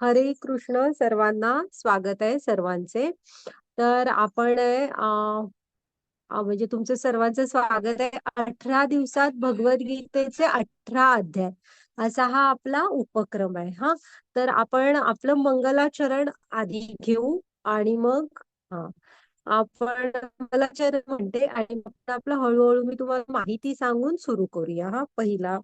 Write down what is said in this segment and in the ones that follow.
हरे कृष्ण सर्वांना स्वागत आहे सर्वांचे. तर आपण म्हणजे तुमचं सर्वांचं स्वागत आहे. 18 दिवसात भगवद्गीतेचे 18 अध्याय असा हा आपला उपक्रम आहे. हा, तर आपण आपलं मंगलाचरण आधी घेऊ आणि मग हा आपण मंगलाचरण म्हणते आणि मग आपलं हळूहळू मी तुम्हाला माहिती सांगून सुरू करूया. हा पहिला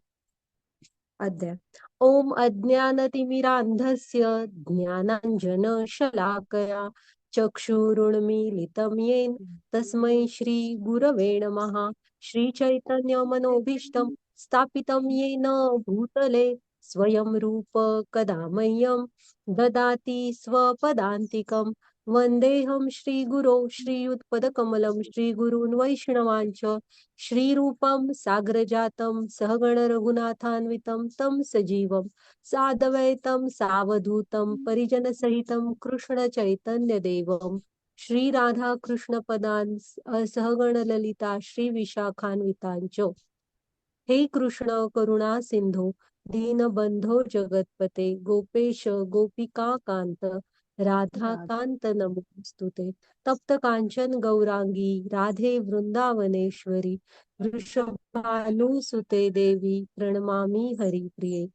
अध्याय. ओम अज्ञानतिमिरान्धस्य ज्ञानाञ्जनशलाकया चक्षुरुन्मीलितं येन तस्मै श्रीगुरवे नमः। श्रीचैतन्यमनोभीष्टं स्थापितं येन भूतले स्वयं रूप कदा मह्यं ददाति स्वपदान्तिकं। वन्देऽहं श्रीगुरो श्रीयुतपदकमलं श्रीगुरून् वैष्णवांच श्रीरूपं साग्रजातं सहगण रघुनाथान्वितं तं सजीवं साद्वैतं सावधूतं परिजनसहितं कृष्ण चैतन्य देवं श्रीराधा कृष्णपदान् सहगण ललिता श्री विशाखान्वितांच। हे कृष्ण करुणा सिंधू दीनबंधो जगतपते गोपेश गोपिका कांत राधा कांत नमोस्तुते। तप्त कांचन गौरांगी राधे वृंदावनेश्वरी वृषभानुसुते देवी प्रणमामि हरिप्रिये।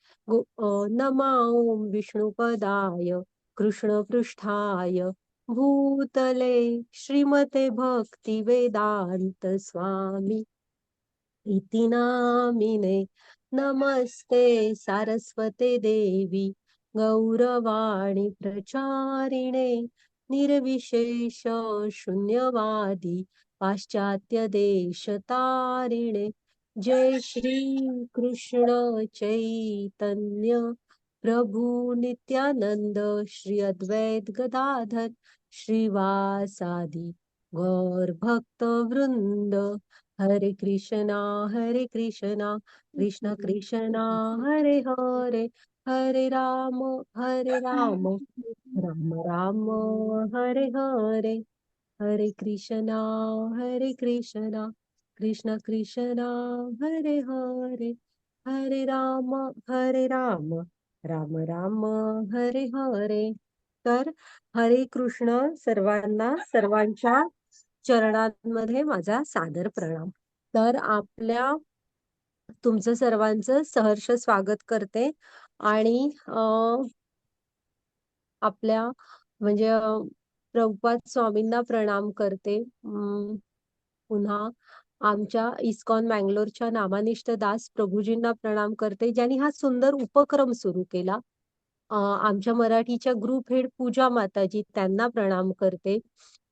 नमा ओम विष्णुपदाय कृष्णपृष्ठाय भूतले श्रीमते भक्ति वेदांत स्वामी इति नामिने। नमस्ते सारस्वते देवी गौरवाणी प्रचारिणे निर्विशेष शून्यवादी पाश्चात्य देशतारिणे। जय श्री कृष्ण चैतन्य प्रभु नित्यानंद श्री अद्वैत गदाधर श्रीवासादि गौर भक्त वृंद। हरे कृष्णा कृष्ण कृष्णा हरे हरे हरे राम राम राम हरे हरे। हरे कृष्णा कृष्ण कृष्णा हरे हरे हरे राम राम राम हरे हरे। तर हरे कृष्ण सर्वांना, सर्वांच्या चरणांमध्ये माझा सादर प्रणाम। तर तुमचं सर्वांचं सहर्ष स्वागत करते आणि आपल्या म्हणजे प्रभुपाद स्वामींना प्रणाम करते। पुन्हा आमच्या इस्कॉन मँगलोरच्या नामानिष्ठ दास प्रभूजींना प्रणाम करते, ज्यांनी हा सुंदर उपक्रम सुरू केला। आमच्या मराठीच्या ग्रुप हेड पूजा माताजी, त्यांना प्रणाम करते।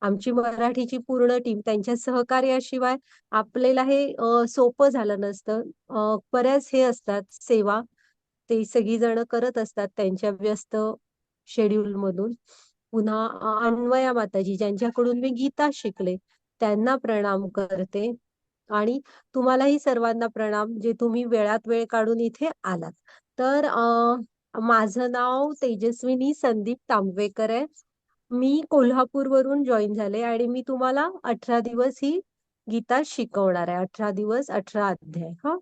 आमची मराठीची पूर्ण टीम, त्यांच्या सहकार्याशिवाय आपल्याला हे सोपं झालं नसतं। बऱ्याच हे असतात सेवा, ते सगळी जण करत असतात त्यांच्या व्यस्त शेड्यूल मधून। पुन्हा अन्वया माताजी, ज्यांच्याकडून मी गीता शिकले, त्यांना प्रणाम करते। आणि तुम्हालाही सर्वांना प्रणाम, जे तुम्ही वेळात वेळ काढून इथे आलात। तर माझं नाव तेजस्विनी संदीप तांबवेकर आहे। मी कोल्हापूरवरून जॉईन झाले आणि मी तुम्हाला 18 दिवस ही गीता शिकवणार आहे। 18 दिवस 18 अध्याय। हा,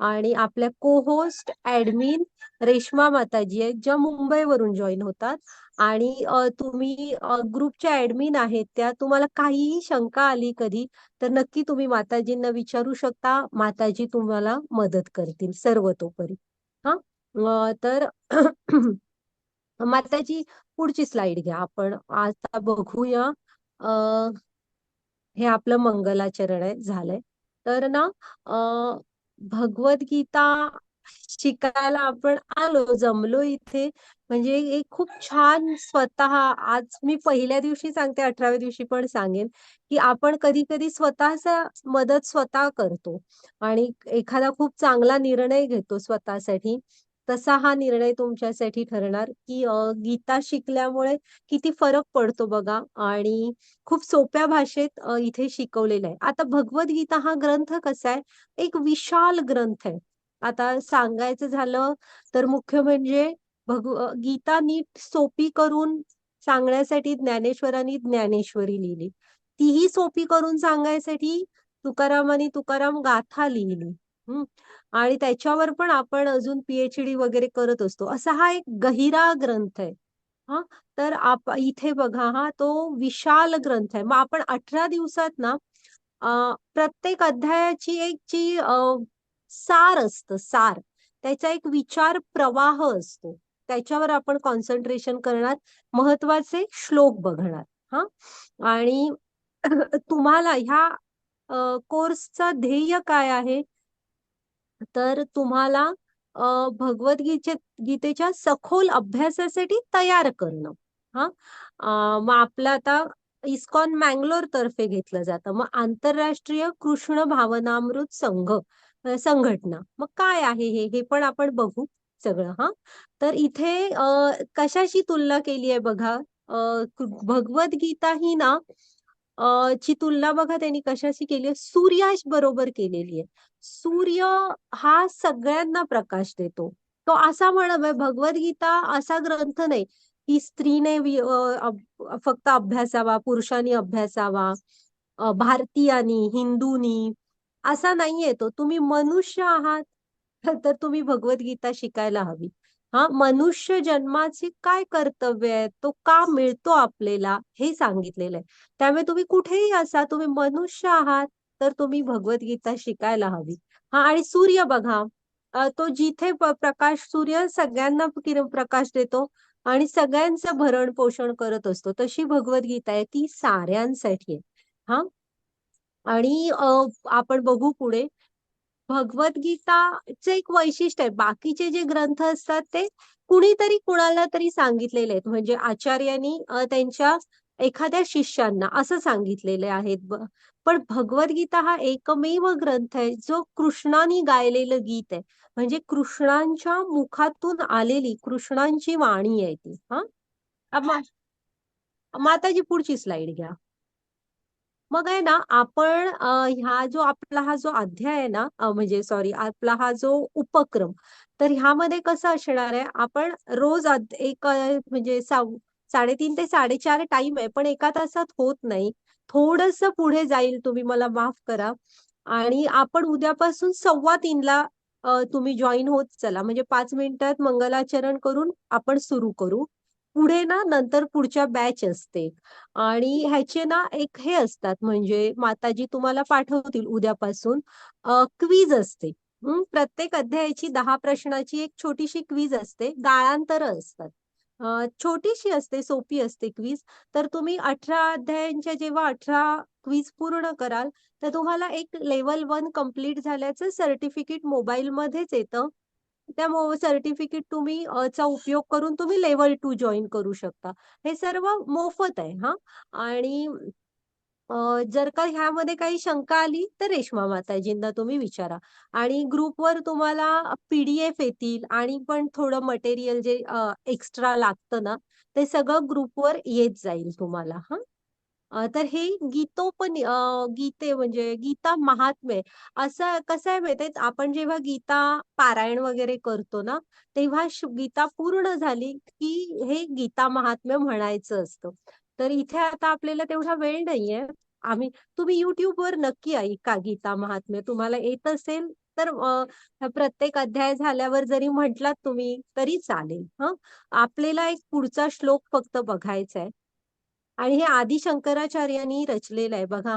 आणि आपल्या को होस्ट ऍडमिन रेश्मा माताजी आहेत, ज्या मुंबईवरून जॉईन होतात। आणि तुम्ही ग्रुपच्या ऍडमिन आहेत, त्या तुम्हाला काहीही शंका आली कधी, तर नक्की तुम्ही माताजींना विचारू शकता। माताजी तुम्हाला मदत करतील सर्वतोपरी। हा, तर माताजी पुढची स्लाइड घ्या। आपण आता बघूया। हे आपलं मंगलाचरण आहे, झालंय। तर ना भगवद्गीता शिकायला आपण आलो, जमलो इथे, म्हणजे एक खूप छान स्वतः, आज मी पहिल्या दिवशी सांगते, 18व्या दिवशी पण सांगेन, की आपण कधी कधी स्वतःचा मदत स्वतः करतो आणि एखादा खूप चांगला निर्णय घेतो स्वतःसाठी। तसा हा निर्णय तुमच्यासाठी ठरणार, की गीता शिकल्यामुळे किती फरक पडतो बघा। आणि खूप सोप्या भाषेत इथे शिकवलेलं आहे। आता भगवद्गीता हा ग्रंथ कसा आहे, एक विशाल ग्रंथ आहे। आता सांगायचं झालं तर मुख्य म्हणजे गीता नीट सोपी करून सांगण्यासाठी ज्ञानेश्वरांनी ज्ञानेश्वरी लिहिली, तीही सोपी करून सांगायसाठी तुकारामांनी तुकाराम गाथा लिहिली। आणि त्याच्यावर पण आपण अजून पीएचडी वगैरे करत असतो, असा हा एक गहिरा ग्रंथ आहे। हा. तर इथे बघा, हा तो विशाल ग्रंथ आहे. मग आपण 18 दिवसात ना प्रत्येक अध्यायाची एक जी सार असतं, सार त्याचा एक विचार प्रवाह असतो, त्याच्यावर आपण कॉन्सन्ट्रेशन करणार, महत्वाचे श्लोक बघणार. हा. आणि तुम्हाला ह्या कोर्सचा ध्येय काय आहे, तर तुम्हाला गीतेच्या सखोल अभ्यासासाठी तयार करणं. हा. मग आपलं आता इस्कॉन मँगलोर तर्फे घेतलं जातं, मग आंतरराष्ट्रीय कृष्ण भावनामृत संघटना. मग काय आहे हे हे पण आपण बघू सगळं. हा. तर इथे कशाशी तुलना केली आहे बघा. भगवद्गीता ही ना ची तुलना बघा त्यांनी कशाशी केली आहे, सूर्याश बरोबर केलेली आहे. सूर्य हा सगळ्यांना प्रकाश देतो. तो असा म्हणावा, भगवद्गीता असा ग्रंथ नाही की स्त्रीने फक्त अभ्यासावा, पुरुषांनी अभ्यासावा, भारतीयांनी, हिंदूंनी, असा नाहीये तो. तुम्ही मनुष्य आहात तर तुम्ही भगवद्गीता शिकायला हवी. हा. मनुष्य जन्माचे काय कर्तव्य आहे, तो का मिळतो आपल्याला, हे सांगितलेलं आहे. त्यामुळे तुम्ही कुठेही असा, तुम्ही मनुष्य आहात तर तुम्ही भगवद्गीता शिकायला हवी. हा. आणि सूर्य बघा, तो जिथे प्रकाश, सूर्य सगळ्यांना प्रकाश देतो आणि सगळ्यांचं भरण पोषण करत असतो. तशी भगवद्गीता आहे, ती साऱ्यांसाठी आहे. हा. आणि आपण बघू पुढे, भगवद्गीताचे एक वैशिष्ट्य आहे. बाकीचे जे ग्रंथ असतात ते कुणीतरी कुणाला तरी सांगितलेले आहेत, म्हणजे आचार्यांनी त्यांच्या एखाद्या शिष्यांना असं सांगितलेले आहेत. पण भगवद्गीता हा एकमेव ग्रंथ आहे जो कृष्णाने गायलेलं गीत आहे, म्हणजे कृष्णांच्या मुखातून आलेली कृष्णांची वाणी आहे ती. हा. माताजी पुढची स्लाइड घ्या. मग आहे ना, आपण हा जो अध्याय आहे ना, म्हणजे सॉरी, आपला हा जो उपक्रम, तर ह्यामध्ये कसं असणार आहे, आपण रोज म्हणजे 3:30 ते 4:30 टाइम आहे, पण एका तासात होत नाही. थोडस पुढे जाईल, तुम्ही मला माफ करा. आणि आपण उद्यापासून 2:15ला तुम्ही जॉईन होत चला, म्हणजे 5 मिनिटात मंगलाचरण करून आपण सुरू करू. पुढे ना नंतर पुढच्या बॅच असते. आणि ह्याचे ना एक हे असतात, म्हणजे माताजी तुम्हाला पाठवतील उद्यापासून क्वीज असते. प्रत्येक अध्यायाची 10 प्रश्नाची एक छोटीशी क्वीज असते, गाळांतर असतात. छोटीशी असते, सोपी असते क्वीज. तर तुम्ही 18 अध्यायांच्या जेव्हा 18 क्वीज पूर्ण कराल, तर तुम्हाला एक लेवल 1 कम्प्लीट झाल्याचं सर्टिफिकेट मोबाईल मध्येच येतं. त्या सर्टिफिकेट तुम्ही चा उपयोग करून तुम्ही लेवल 2 जॉईन करू शकता. हे सर्व मोफत आहे. हा. आणि जर का ह्यामध्ये काही शंका आली तर रेश्मा माताजींना तुम्ही विचारा. आणि ग्रुपवर तुम्हाला PDF येतील, आणि पण थोडं मटेरियल जे एक्स्ट्रा लागतं ना, ते सगळं ग्रुपवर येत जाईल तुम्हाला. हा. तर हे गीते म्हणजे गीता महात्म्य, असं कसं आहे माहितीये, आपण जेव्हा गीता पारायण वगैरे करतो ना, तेव्हा गीता पूर्ण झाली की हे गीता महात्म्य म्हणायचं असतं. तर इथे आता आपल्याला तेवढा वेळ नाहीये. तुम्ही युट्यूबवर नक्की ऐका गीता महात्म्य, तुम्हाला येत असेल तर प्रत्येक अध्याय झाल्यावर जरी म्हटलात तुम्ही तरी चालेल. हं. आपल्याला एक पुढचा श्लोक फक्त बघायचा आहे. आणि हे आदि शंकराचार्यांनी रचलेलं आहे बघा.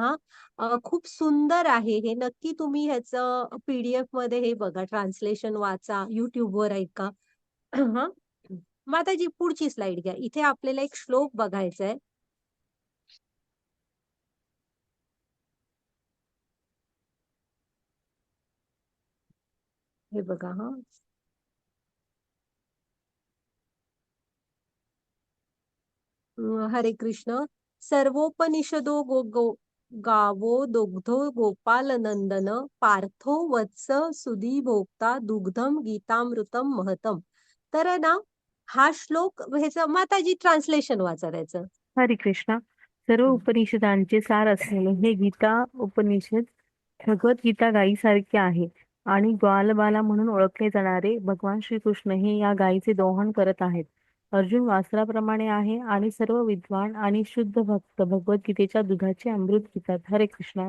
हा. खूप सुंदर आहे हे. नक्की तुम्ही ह्याचं PDF मध्ये हे बघा, ट्रान्सलेशन वाचा, युट्यूबवर ऐका. हा. माताजी पुढची स्लाइड घ्या. इथे आपल्याला एक श्लोक बघायचा आहे. हे बघा. हा. हरे कृष्ण. सर्वोपनिषदो गावो दुग्धो गोपाल नंदन, पार्थो वत्स सुधी भोक्ता दुग्धम गीतामृतम महतम. तर आहे ना, हा श्लोक ह्याचं माताजी ट्रान्सलेशन वाचा त्याचं. हरे कृष्णा. सर्व उपनिषदांचे सार असलेले हे गीता उपनिषद भगवद्गीता गायीसारखे आहे आणि ग्वालबाला म्हणून ओळखले जाणारे भगवान श्रीकृष्ण हे या गायीचे दोहन करत आहेत. अर्जुन वासराप्रमाणे आहे आणि सर्व विद्वान आणि शुद्ध भक्त भगवद्गीतेच्या दुधाचे अमृत पितात. हरे कृष्णा.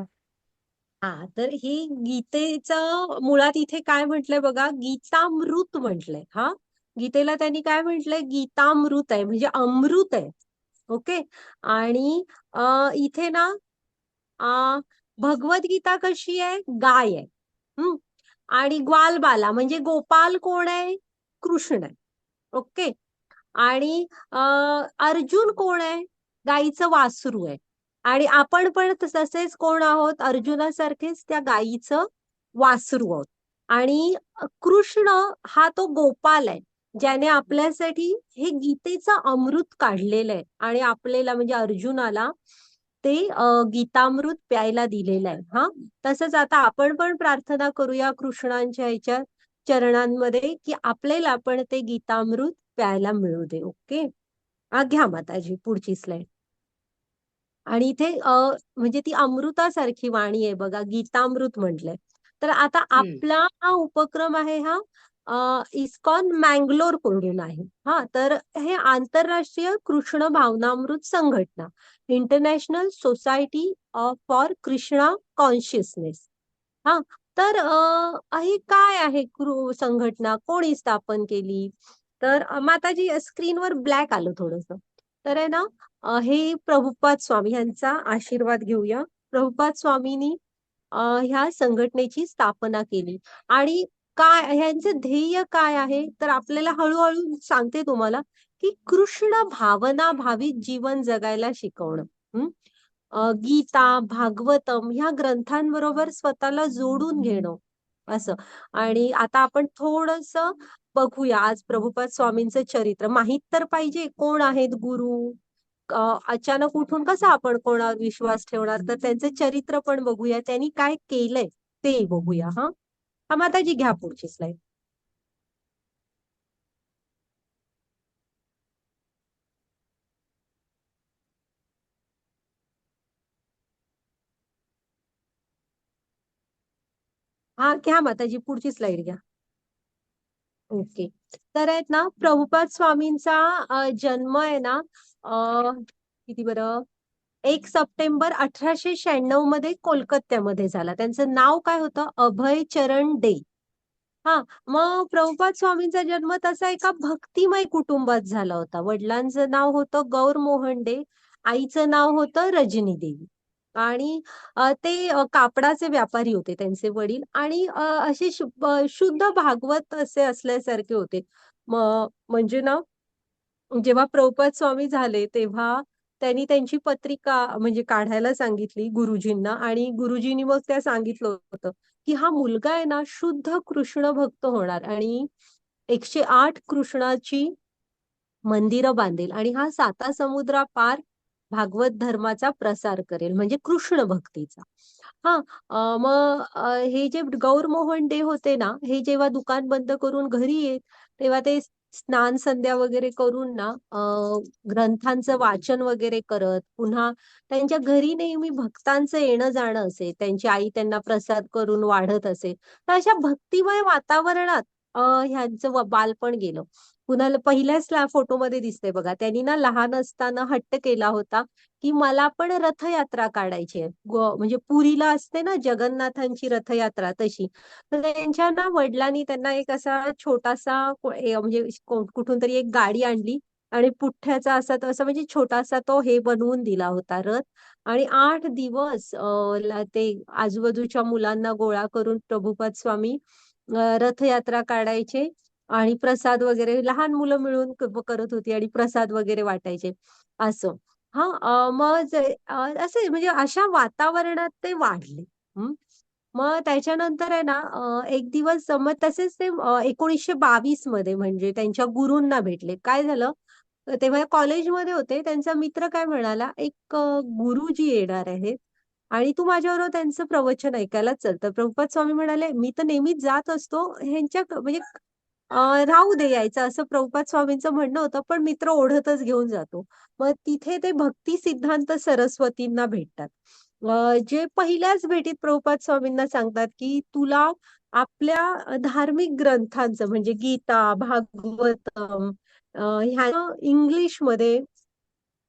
हा. तर ही गीतेचं मुळात इथे काय म्हटलंय बघा, गीतामृत म्हटलंय. हा. गीतेला त्यांनी काय म्हटलंय, गीतामृत आहे म्हणजे अमृत आहे. ओके. आणि इथे ना भगवद्गीता कशी आहे, गाय आहे. हम्म. आणि ग्वालबाला म्हणजे गोपाल कोण आहे, कृष्ण आहे. ओके. आणि अर्जुन कोण आहे, गाईचं वासरू आहे. आणि आपण पण तसेच कोण आहोत, अर्जुनासारखेच त्या गाईचं वासरू आहोत. आणि कृष्ण हा तो गोपाल आहे, ज्याने आपल्यासाठी हे गीतेचं अमृत काढलेलं आहे आणि आपल्याला म्हणजे अर्जुनाला ते गीतामृत प्यायला दिलेलं आहे. हा, तसंच आता आपण पण प्रार्थना करूया कृष्णांच्या ह्याच्या चरणांमध्ये की आपल्याला पण ते गीतामृत प्यायला मिळू दे. ओके. घ्या माताजी पुढची स्लाइड. आणि इथे म्हणजे ती अमृतासारखी वाणी आहे बघा, गीतामृत म्हटलंय. तर आता आपला हा उपक्रम आहे हा इस्कॉन मँगलोर कडून आहे. हा, तर हे आंतरराष्ट्रीय कृष्ण भावनामृत संघटना, international society for Krishna consciousness. हा, तर ही काय आहे संघटना, कोणी स्थापन केली? तर माताजी स्क्रीनवर ब्लॅक आलं थोडस, तर आहे ना हे प्रभुपाद स्वामी यांचा आशीर्वाद घेऊया. प्रभुपाद स्वामींनी ह्या संघटनेची स्थापना केली. आणि काय ह्यांचं ध्येय काय आहे, तर आपल्याला हळूहळू सांगते तुम्हाला की कृष्ण भावना भावित जीवन जगायला शिकवणं. गीता, भागवतम ह्या ग्रंथांबरोबर स्वतःला जोडून घेणं असं. आणि आता आपण थोडस बघूया आज प्रभुपाद स्वामींचं चरित्र. माहित तर पाहिजे कोण आहेत गुरु. अचानक उठून कसा आपण कोणावर विश्वास ठेवणार, तर त्यांचं चरित्र पण बघूया, त्यांनी काय केलंय ते बघूया. हा माताजी घ्या पुढची स्लाइड. हा घ्या माताजी पुढची स्लाइड घ्या. ओके. तर आहेत ना प्रभुपाद स्वामींचा जन्म आहे ना किती बरं, 1 सप्टेंबर 1896 मध्ये कोलकात्यामध्ये झाला. त्यांचं नाव काय होतं, अभय चरण डे. हा, मग प्रभुपाद स्वामींचा जन्म तसा एका भक्तिमय कुटुंबात झाला होता. वडिलांचं नाव होतं गौर मोहन डे, आईचं नाव होतं रजनी देवी. आणि ते कापडाचे व्यापारी होते त्यांचे वडील. आणि असे शुद्ध भागवत असे असल्यासारखे होते. म्हणजे ना जेव्हा प्रभुपाद स्वामी झाले तेव्हा त्यांनी त्यांची पत्रिका म्हणजे काढायला सांगितली गुरुजींना. आणि गुरुजींनी मग त्या सांगितलं होतं की हा मुलगा आहे ना शुद्ध कृष्ण भक्त होणार आणि 108 कृष्णाची मंदिरं बांधेल आणि हा साता समुद्रापार भागवत धर्माचा प्रसार करेल, म्हणजे कृष्ण भक्तीचा. हा, मग हे जे गौरमोहन डे होते ना, हे जेव्हा दुकान बंद करून घरी येत तेव्हा ते स्नान संध्या वगैरे करून ना ग्रंथांचं वाचन वगैरे करत, पुन्हा त्यांच्या घरी नेहमी भक्तांचं येणं जाणं असे, त्यांची आई त्यांना प्रसाद करून वाढत असे. तर अशा भक्तिमय वातावरणात ह्यांचं बालपण गेलं. पुन्हा पहिल्याच फोटोमध्ये दिसते बघा, त्यांनी ना लहान असताना हट्ट केला होता की मला पण रथयात्रा काढायची आहे. म्हणजे पुरीला असते ना जगन्नाथांची रथयात्रा तशी. तर त्यांच्या ना वडिलांनी त्यांना एक असा छोटासा म्हणजे कुठून तरी एक गाडी आणली आणि पुठ्ठ्याचा असा तसा म्हणजे छोटासा तो हे बनवून दिला होता रथ. आणि 8 दिवस ते आजूबाजूच्या मुलांना गोळा करून प्रभुपाद स्वामी रथयात्रा काढायचे आणि प्रसाद वगैरे लहान मुलं मिळून करत होती आणि प्रसाद वगैरे वाटायचे असं. हा, मग असे म्हणजे अशा वातावरणात ते वाढले. मग त्याच्यानंतर आहे ना एक दिवस मग तसेच ते 1922 मध्ये म्हणजे त्यांच्या गुरूंना भेटले. काय झालं, तेव्हा कॉलेजमध्ये होते. त्यांचा मित्र काय म्हणाला, एक गुरुजी येणार आहेत आणि तू माझ्याबरोबर त्यांचं प्रवचन ऐकायला चल. तर प्रभुपाद स्वामी म्हणाले, मी तर नेहमीच जात असतो ह्यांच्या म्हणजे राहू दे यायचं, असं प्रभुपाद स्वामींचं म्हणणं होतं. पण मित्र ओढतच घेऊन जातो. मग तिथे ते भक्ती सिद्धांत सरस्वतींना भेटतात. जे पहिल्याच भेटीत प्रभुपाद स्वामींना सांगतात की तुला आपल्या धार्मिक ग्रंथांचं म्हणजे गीता, भागवतम ह्या इंग्लिशमध्ये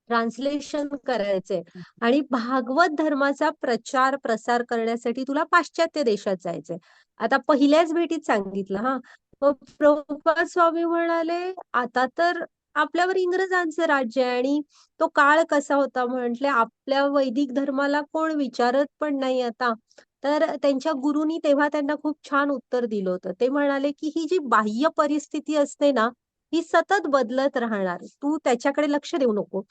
ट्रान्सलेशन करायचंय आणि भागवत धर्माचा प्रचार प्रसार करण्यासाठी तुला पाश्चात्य देशात जायचंय. आता पहिल्याच भेटीत सांगितलं. हा, मग प्रभुपाद स्वामी म्हणाले, आता तर आपल्यावर इंग्रजांचं राज्य आहे आणि तो काळ कसा होता म्हटले, आपल्या वैदिक धर्माला कोण विचारत पण नाही आता. तर त्यांच्या गुरुनी तेव्हा त्यांना खूप छान उत्तर दिलं होतं. ते म्हणाले की ही जी बाह्य परिस्थिती असते ना, ही सतत बदलत राहणार, तू त्याच्याकडे लक्ष देऊ नको.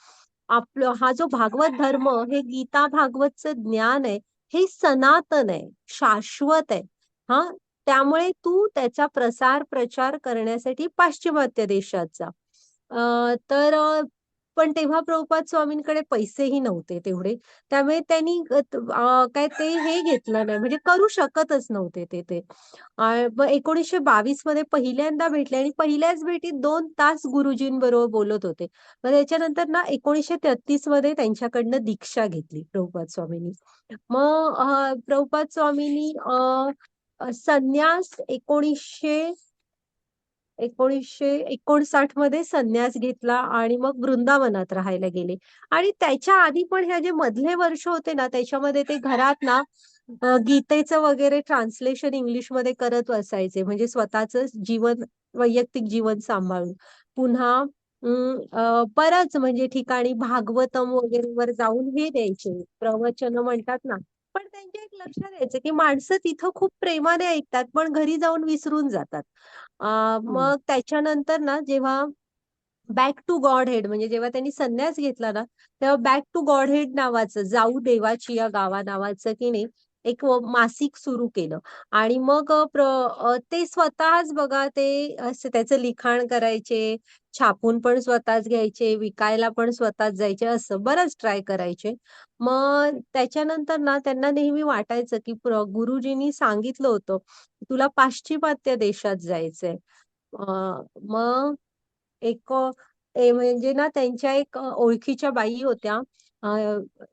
आपलं हा जो भागवत धर्म, हे गीता भागवतचं ज्ञान आहे, हे सनातन आहे, शाश्वत आहे. हा, त्यामुळे तू त्याचा प्रसार प्रचार करण्यासाठी पाश्चिमात्य देशात जा. पण तेव्हा प्रभुपाद स्वामींकडे पैसेही नव्हते तेवढे. त्यामुळे त्यांनी काय ते हे घेतलं नाही, म्हणजे करू शकतच नव्हते ते. मग 1922 मध्ये पहिल्यांदा भेटले आणि पहिल्याच भेटीत 2 तास गुरुजींबरोबर बोलत होते. मग त्याच्यानंतर ना 1933 मध्ये त्यांच्याकडनं दीक्षा घेतली प्रभुपाद स्वामींनी. मग प्रभुपाद स्वामींनी संन्यास 1959 मध्ये संन्यास घेतला आणि मग वृंदावनात राहायला गेले. आणि त्याच्या आधी पण ह्या जे मधले वर्ष होते ना, त्याच्यामध्ये ते घरात ना गीतेचं वगैरे ट्रान्सलेशन इंग्लिशमध्ये करत बसायचे, म्हणजे स्वतःचं जीवन, वैयक्तिक जीवन सांभाळून. पुन्हा बऱ्याच म्हणजे ठिकाणी भागवतम वगैरे वर जाऊन हे द्यायचे, प्रवचन म्हणतात ना. पण त्यांच्या एक लक्षात यायचं की माणसं तिथं खूप प्रेमाने ऐकतात, पण घरी जाऊन विसरून जातात. हम्म. मग त्याच्यानंतर ना, जेव्हा बॅक टू गॉड हेड, म्हणजे जेव्हा त्यांनी संन्यास घेतला ना, तेव्हा बॅक टू गॉड हेड नावाचं, जाऊ देवाची या गावा नावाचं की नाही, एक मासिक सुरू केलं. आणि मग ते स्वतःच बघा, ते असं त्याचं लिखाण करायचे, छापून पण स्वतःच घ्यायचे, विकायला पण स्वतःच जायचे, असं बरंच ट्राय करायचे. मग त्याच्यानंतर ना त्यांना नेहमी वाटायचं की गुरुजींनी सांगितलं होतं, तुला पाश्चिमात्य देशात जायचंय. मग एक म्हणजे ना, त्यांच्या एक ओळखीच्या बाई होत्या, अ,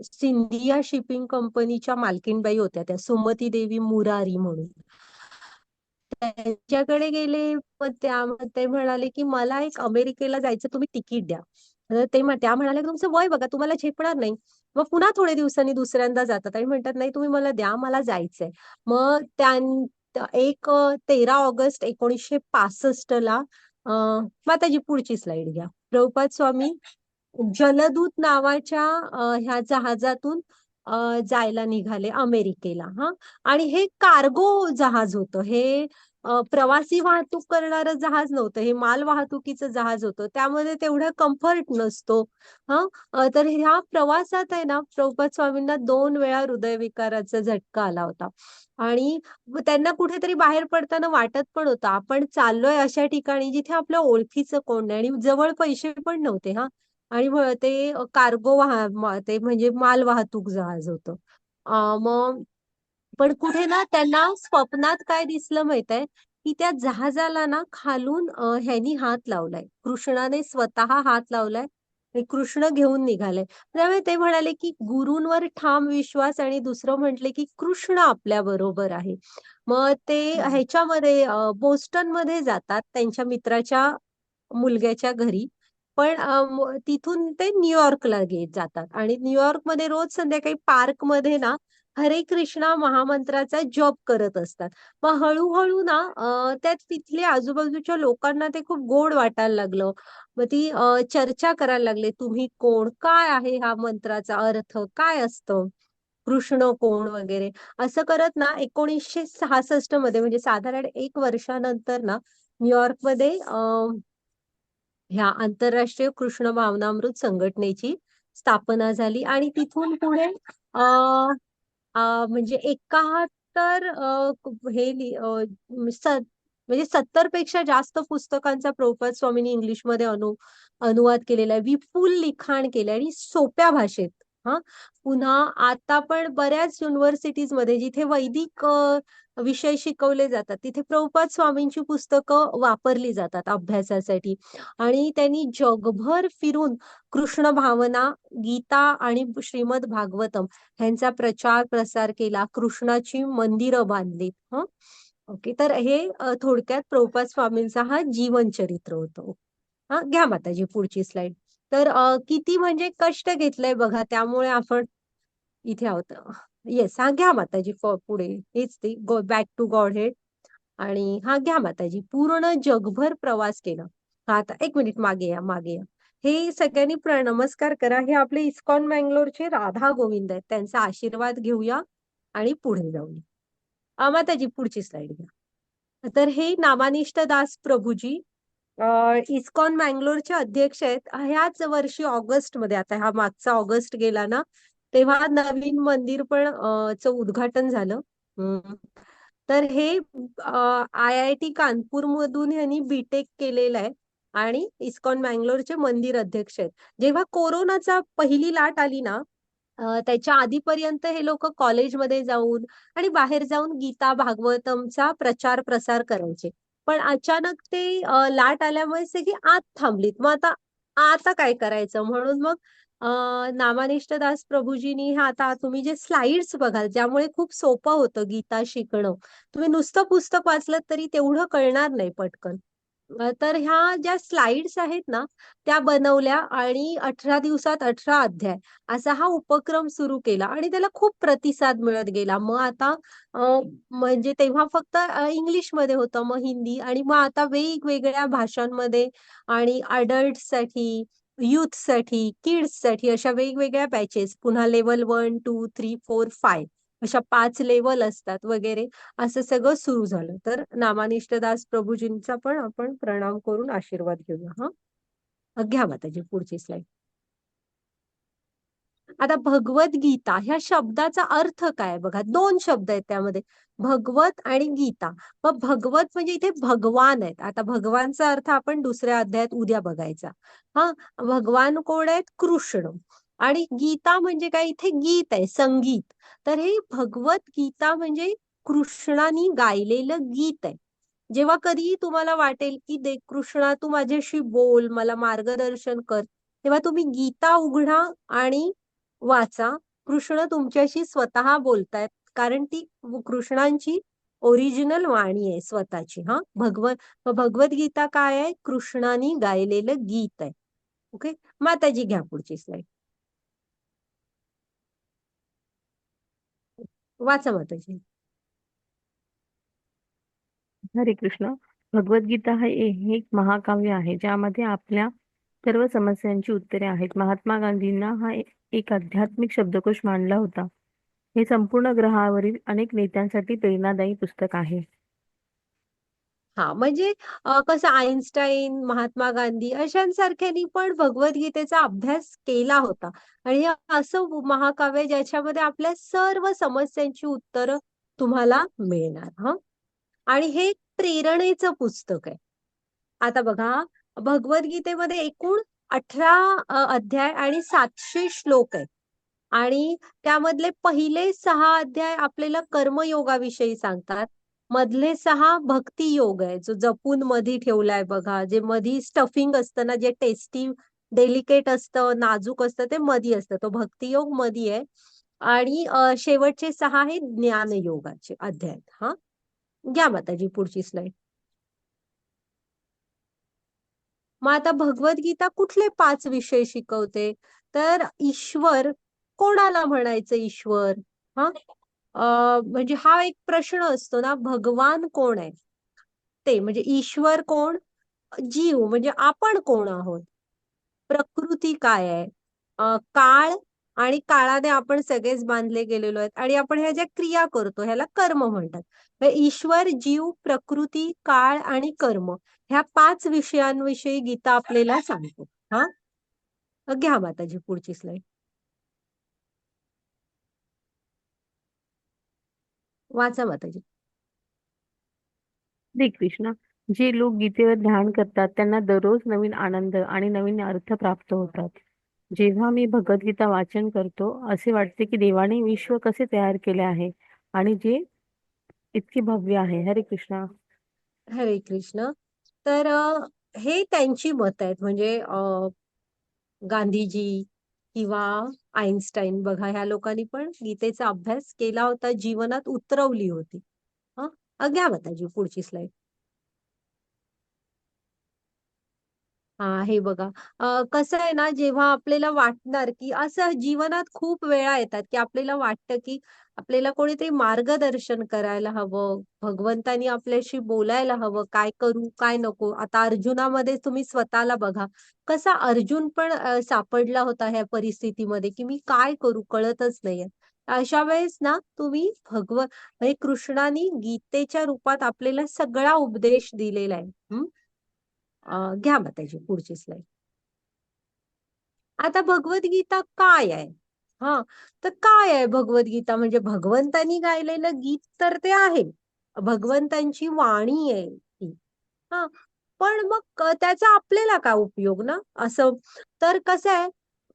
सिंधिया शिपिंग कंपनीच्या मालकीनबाई होत्या, त्या सुमती देवी मुरारी म्हणून. त्यांच्याकडे गेले. मग ते म्हणाले की मला एक अमेरिकेला जायचं, तुम्ही तिकीट द्या. तर त्या म्हणाल्या की तुमचं वय बघा, तुम्हाला झेपणार नाही. मग पुन्हा थोडे दिवसांनी दुसऱ्यांदा जातात आणि म्हणतात नाही, तुम्ही मला द्या, मला जायचंय. मग 13 ऑगस्ट 1965 ला, माताजी पुढची स्लाइड घ्या, प्रभुपाद स्वामी जलदूत नावाच्या ह्या जहाजातून जायला निघाले अमेरिकेला. हा, आणि हे कार्गो जहाज होतं, हे प्रवासी वाहतूक करणारं जहाज नव्हतं, हे माल वाहतुकीचं जहाज होतं. त्यामध्ये तेवढा कम्फर्ट नसतो. हा, तर ह्या प्रवासात आहे ना, प्रभुपाद स्वामींना 2 वेळा हृदयविकाराचा झटका आला होता. आणि त्यांना कुठेतरी बाहेर पडताना वाटत पण होतं, आपण चाललोय अशा ठिकाणी जिथे आपल्या ओळखीचं कोण नाही आणि जवळ पैसे पण नव्हते. हा, आणि ते कार्गो ते म्हणजे माल वाहतूक जहाज होतं. मग पण कुठे ना त्यांना स्वप्नात काय दिसलं माहित आहे, की त्या जहाजाला ना खालून ह्यांनी हात लावलाय, कृष्णाने स्वतः हात लावलाय आणि कृष्ण घेऊन निघाले. त्यामुळे ते म्हणाले की गुरूंवर ठाम विश्वास, आणि दुसरं म्हटले की कृष्ण आपल्या बरोबर आहे. मग ते हम्म. ह्याच्यामध्ये बोस्टन मध्ये जातात त्यांच्या मित्राच्या मुलग्याच्या घरी. पण तिथून ते न्यूयॉर्कला जातात आणि न्यूयॉर्कमध्ये रोज संध्याकाळी पार्कमध्ये ना हरे कृष्णा महामंत्राचा जप करत असतात. मग हळूहळू ना त्या तिथल्या आजूबाजूच्या लोकांना ते खूप गोड वाटायला लागलं. मग ती चर्चा करायला लागले, तुम्ही कोण, काय आहे हा मंत्राचा अर्थ, काय असतं, कृष्ण कोण वगैरे. असं करत ना 1966 मध्ये, म्हणजे साधारण 1 वर्षानंतर ना, न्यूयॉर्कमध्ये ह्या आंतरराष्ट्रीय कृष्ण भावनामृत संघटनेची स्थापना झाली. आणि तिथून पुढे अ, म्हणजे 71 म्हणजे 70 पेक्षा जास्त पुस्तकांचा प्रभुपाद स्वामींनी इंग्लिशमध्ये अनुवाद केलेला आहे. विपुल लिखाण केलंय आणि सोप्या भाषेत. हा, पुन्हा आता पण बऱ्याच युनिव्हर्सिटीजमध्ये जिथे वैदिक विषय शिकवले जातात, तिथे प्रभुपाद स्वामींची पुस्तकं वापरली जातात अभ्यासासाठी. आणि त्यांनी जगभर फिरून कृष्ण भावना, गीता आणि श्रीमद भागवतम ह्यांचा प्रचार प्रसार केला, कृष्णाची मंदिरं बांधली. हं, ओके. तर हे थोडक्यात प्रभुपाद स्वामींचा हा जीवन चरित्र होतं. हा, घ्या माताजी पुढची स्लाइड. तर किती म्हणजे कष्ट घेतलंय बघा, त्यामुळे आपण इथे आहोत. येस, हा घ्या माताजी पुढे. हेच ते go back to godhead. आणि हा घ्या माताजी, पूर्ण जगभर प्रवास केला. हा आता एक मिनिट मागे या, मागे या. हे सगळ्यांनी नमस्कार करा. हे आपले इस्कॉन मँगलोरचे राधा गोविंद आहेत. त्यांचा आशीर्वाद घेऊया आणि पुढे जाऊया. माताजी पुढची स्लाइड घ्या. तर हे नामानिष्ठ दास प्रभूजी इस्कॉन मँगलोरचे अध्यक्ष आहेत. ह्याच वर्षी ऑगस्ट मध्ये, आता हा मागचा ऑगस्ट गेला ना, तेव्हा नवीन मंदिर पण चं उद्घाटन झालं. तर हे IIT कानपूर मधून यांनी बीटेक केलेलं आहे आणि इस्कॉन मँगलोरचे मंदिर अध्यक्ष आहेत. जेव्हा कोरोनाचा पहिली लाट आली ना, त्याच्या आधीपर्यंत हे लोक कॉलेजमध्ये जाऊन आणि बाहेर जाऊन गीता भागवतमचा प्रचार प्रसार करायचे. पण अचानक ते लाट आल्यामुळे सगळी आत थांबलीत. मग आता आता काय करायचं म्हणून मग नामानिष्ठ दास प्रभूजींनी हे, आता तुम्ही जे स्लाइड्स बघाल, ज्यामुळे खूप सोपं होतं गीता शिकणं. तुम्ही नुसतं पुस्तक वाचलं तरी तेवढं कळणार नाही पटकन. तर ह्या ज्या स्लाइड्स आहेत ना, त्या बनवल्या आणि 18 दिवसात 18 अध्याय असा हा उपक्रम सुरू केला आणि त्याला खूप प्रतिसाद मिळत गेला. मग आता म्हणजे तेव्हा फक्त इंग्लिशमध्ये होतं, मग हिंदी, आणि मग आता वेगवेगळ्या भाषांमध्ये आणि अडल्टसाठी, युथसाठी, किड्ससाठी अशा वेगवेगळ्या बॅचेस, पुन्हा लेव्हल 1, 2, 3, 4, 5 अशा 5 लेव्हल असतात वगैरे, असं सगळं सुरू झालं. तर नामानिष्ठ दास प्रभूजींचा पण आपण प्रणाम करून आशीर्वाद घेऊया. हा घ्या माताजी पुढची स्लाइड. आता भगवद्गीता ह्या शब्दाचा अर्थ काय बघा, दोन शब्द आहेत त्यामध्ये, भगवत आणि गीता. मग भगवत म्हणजे इथे भगवान आहेत. आता भगवानचा अर्थ आपण दुसऱ्या अध्यायात उद्या बघायचा. हा, भगवान कोण आहेत? कृष्ण. आणि गीता म्हणजे काय? इथे गीत आहे, संगीत. तर हे भगवत गीता म्हणजे कृष्णाने गायलेलं गीत आहे. जेव्हा कधी तुम्हाला वाटेल की दे कृष्णा, तू माझ्याशी बोल, मला मार्गदर्शन कर, तेव्हा तुम्ही गीता उघडा आणि वाचा. कृष्ण तुमच्याशी स्वतः बोलतायत, कारण ती कृष्णांची ओरिजिनल वाणी आहे स्वतःची. हा, भगवद्गीता काय आहे? कृष्णाने गायलेलं गीत आहे. ओके, माताजी घ्या पुढची स्लाइड. वाचा माताजी. हरे कृष्ण. भगवद्गीता हे एक महाकाव्य आहे ज्यामध्ये आपल्या सर्व समस्यांची उत्तरे आहेत. महात्मा गांधींना हा एक आध्यात्मिक शब्दकोश मानला होता. हे संपूर्ण ग्रहावरील अनेक नेत्यांसाठी प्रेरणादायी पुस्तक आहे. हा, म्हणजे कसं आईन्स्टाईन, महात्मा गांधी अशांसारख्यांनी पण भगवद्गीतेचा अभ्यास केला होता. आणि हे असं महाकाव्य ज्याच्यामध्ये आपल्या सर्व समस्यांची उत्तरं तुम्हाला मिळणार. हा, आणि हे प्रेरणेचं पुस्तक आहे. आता बघा, भगवद्गीतेमध्ये एकूण 18 अध्याय आणि 700 श्लोक आहेत. आणि त्यामधले पहिले 6 अध्याय आपल्याला कर्मयोगाविषयी सांगतात. मधले 6 भक्ती योग आहे, जो जपून मधी ठेवलाय बघा, जे मधी स्टफिंग असतं ना, जे टेस्टी डेलिकेट असतं, नाजूक असतं, ते मधी असतं, तो भक्तियोग मधी आहे. आणि शेवटचे 6 हे ज्ञानयोगाचे अध्याय. हा, घ्या माताजी पुढची स्लाइड. मग आता भगवद्गीता कुठले 5 विषय शिकवते? तर ईश्वर, कोणाला म्हणायचं ईश्वर? हा, म्हणजे हा एक प्रश्न असतो ना, भगवान कोण आहे ते, म्हणजे ईश्वर कोण, जीव म्हणजे आपण कोण आहोत, प्रकृती काय आहे, काळ, आणि काळाने आपण सगळेच बांधले गेलेलो आहेत, आणि आपण ह्या ज्या क्रिया करतो ह्याला कर्म म्हणतात. ईश्वर, जीव, प्रकृती, काळ आणि कर्म, ह्या 5 विषयांविषयी गीता आपल्याला सांगतो. हा, घ्या माताजी पुढची स्लाइड. वाचा माताजी. हरे कृष्ण. जे लोक गीतेवर ध्यान करतात त्यांना दररोज नवीन आनंद आणि नवीन अर्थ प्राप्त होतात. जेव्हा मी भगवद्गीता वाचन करतो असे वाटते की देवाने विश्व कसे तयार केले आहे आणि जे इतके भव्य आहे. हरे कृष्ण. हरे कृष्ण. तर हे त्यांची मत आहेत, म्हणजे गांधीजी किंवा आईन्स्टाईन बघा, ह्या लोकांनी पण गीतेचा अभ्यास केला होता, जीवनात उतरवली होती. घ्या माताजी पुढची स्लाइड. हा हे बघा, कसं आहे ना, जेव्हा आपल्याला वाटणार की असं जीवनात खूप वेळा येतात की आपल्याला वाटतं की आपल्याला कोणीतरी मार्गदर्शन करायला हवं, भगवंतानी आपल्याशी बोलायला हवं, काय करू काय नको. आता अर्जुनामध्ये तुम्ही स्वतःला बघा, कसा अर्जुन पण सापडला होता ह्या परिस्थितीमध्ये की मी काय करू कळतच नाहीये. अशा वेळेस ना तुम्ही म्हणजे कृष्णाने गीतेच्या रूपात आपल्याला सगळा उपदेश दिलेला आहे. घ्या मग त्याची पुढची स्लाइड. आता भगवद्गीता काय आहे? हा, तर काय आहे भगवद्गीता? म्हणजे भगवंतानी गायलेलं गीत तर ते आहे, भगवंतांची वाणी आहे ती. हा, पण मग त्याचा आपल्याला काय उपयोग ना असं. तर कसं आहे,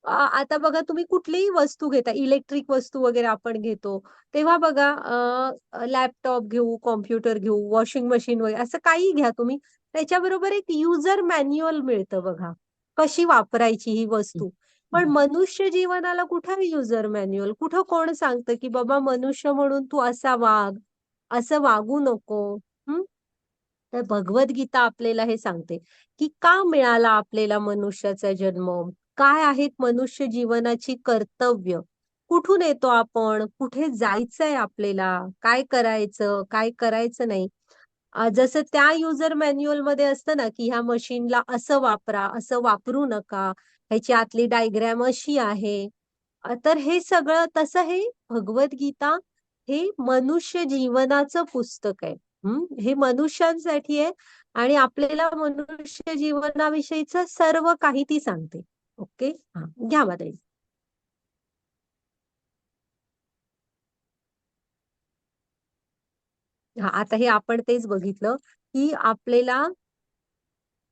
आता बघा तुम्ही कुठलीही वस्तू घेता, इलेक्ट्रिक वस्तू वगैरे आपण घेतो, तेव्हा बघा लॅपटॉप घेऊ, कॉम्प्युटर घेऊ, वॉशिंग मशीन वगैरे असं काही घ्या तुम्ही, त्याच्याबरोबर एक युजर मॅन्युअल मिळतं बघा, कशी वापरायची ही वस्तू. पण मनुष्य जीवनाला कुठं युजर मॅन्युअल, कुठं कोण सांगतं की बाबा मनुष्य म्हणून तू असा वाग, असं वागू नको. तर भगवद्गीता आपल्याला हे सांगते की का मिळाला आपल्याला मनुष्याचा जन्म, काय आहेत मनुष्य जीवनाची कर्तव्य, कुठून येतो आपण, कुठे जायचंय आपल्याला, काय करायचं काय करायचं नाही. जसं त्या युजर मॅन्युअल मध्ये असतं ना की ह्या मशीनला असं वापरा, असं वापरू नका, ह्याची आतली डायग्रॅम अशी आहे. तर हे सगळं तसं हे भगवद्गीता हे मनुष्य जीवनाचं पुस्तक आहे. हे मनुष्यांसाठी आहे आणि आपल्याला मनुष्य जीवनाविषयीचं सर्व काही ती सांगते. ओके, हा घ्या मग. हा, आता हे आपण तेच बघितलं की आपल्याला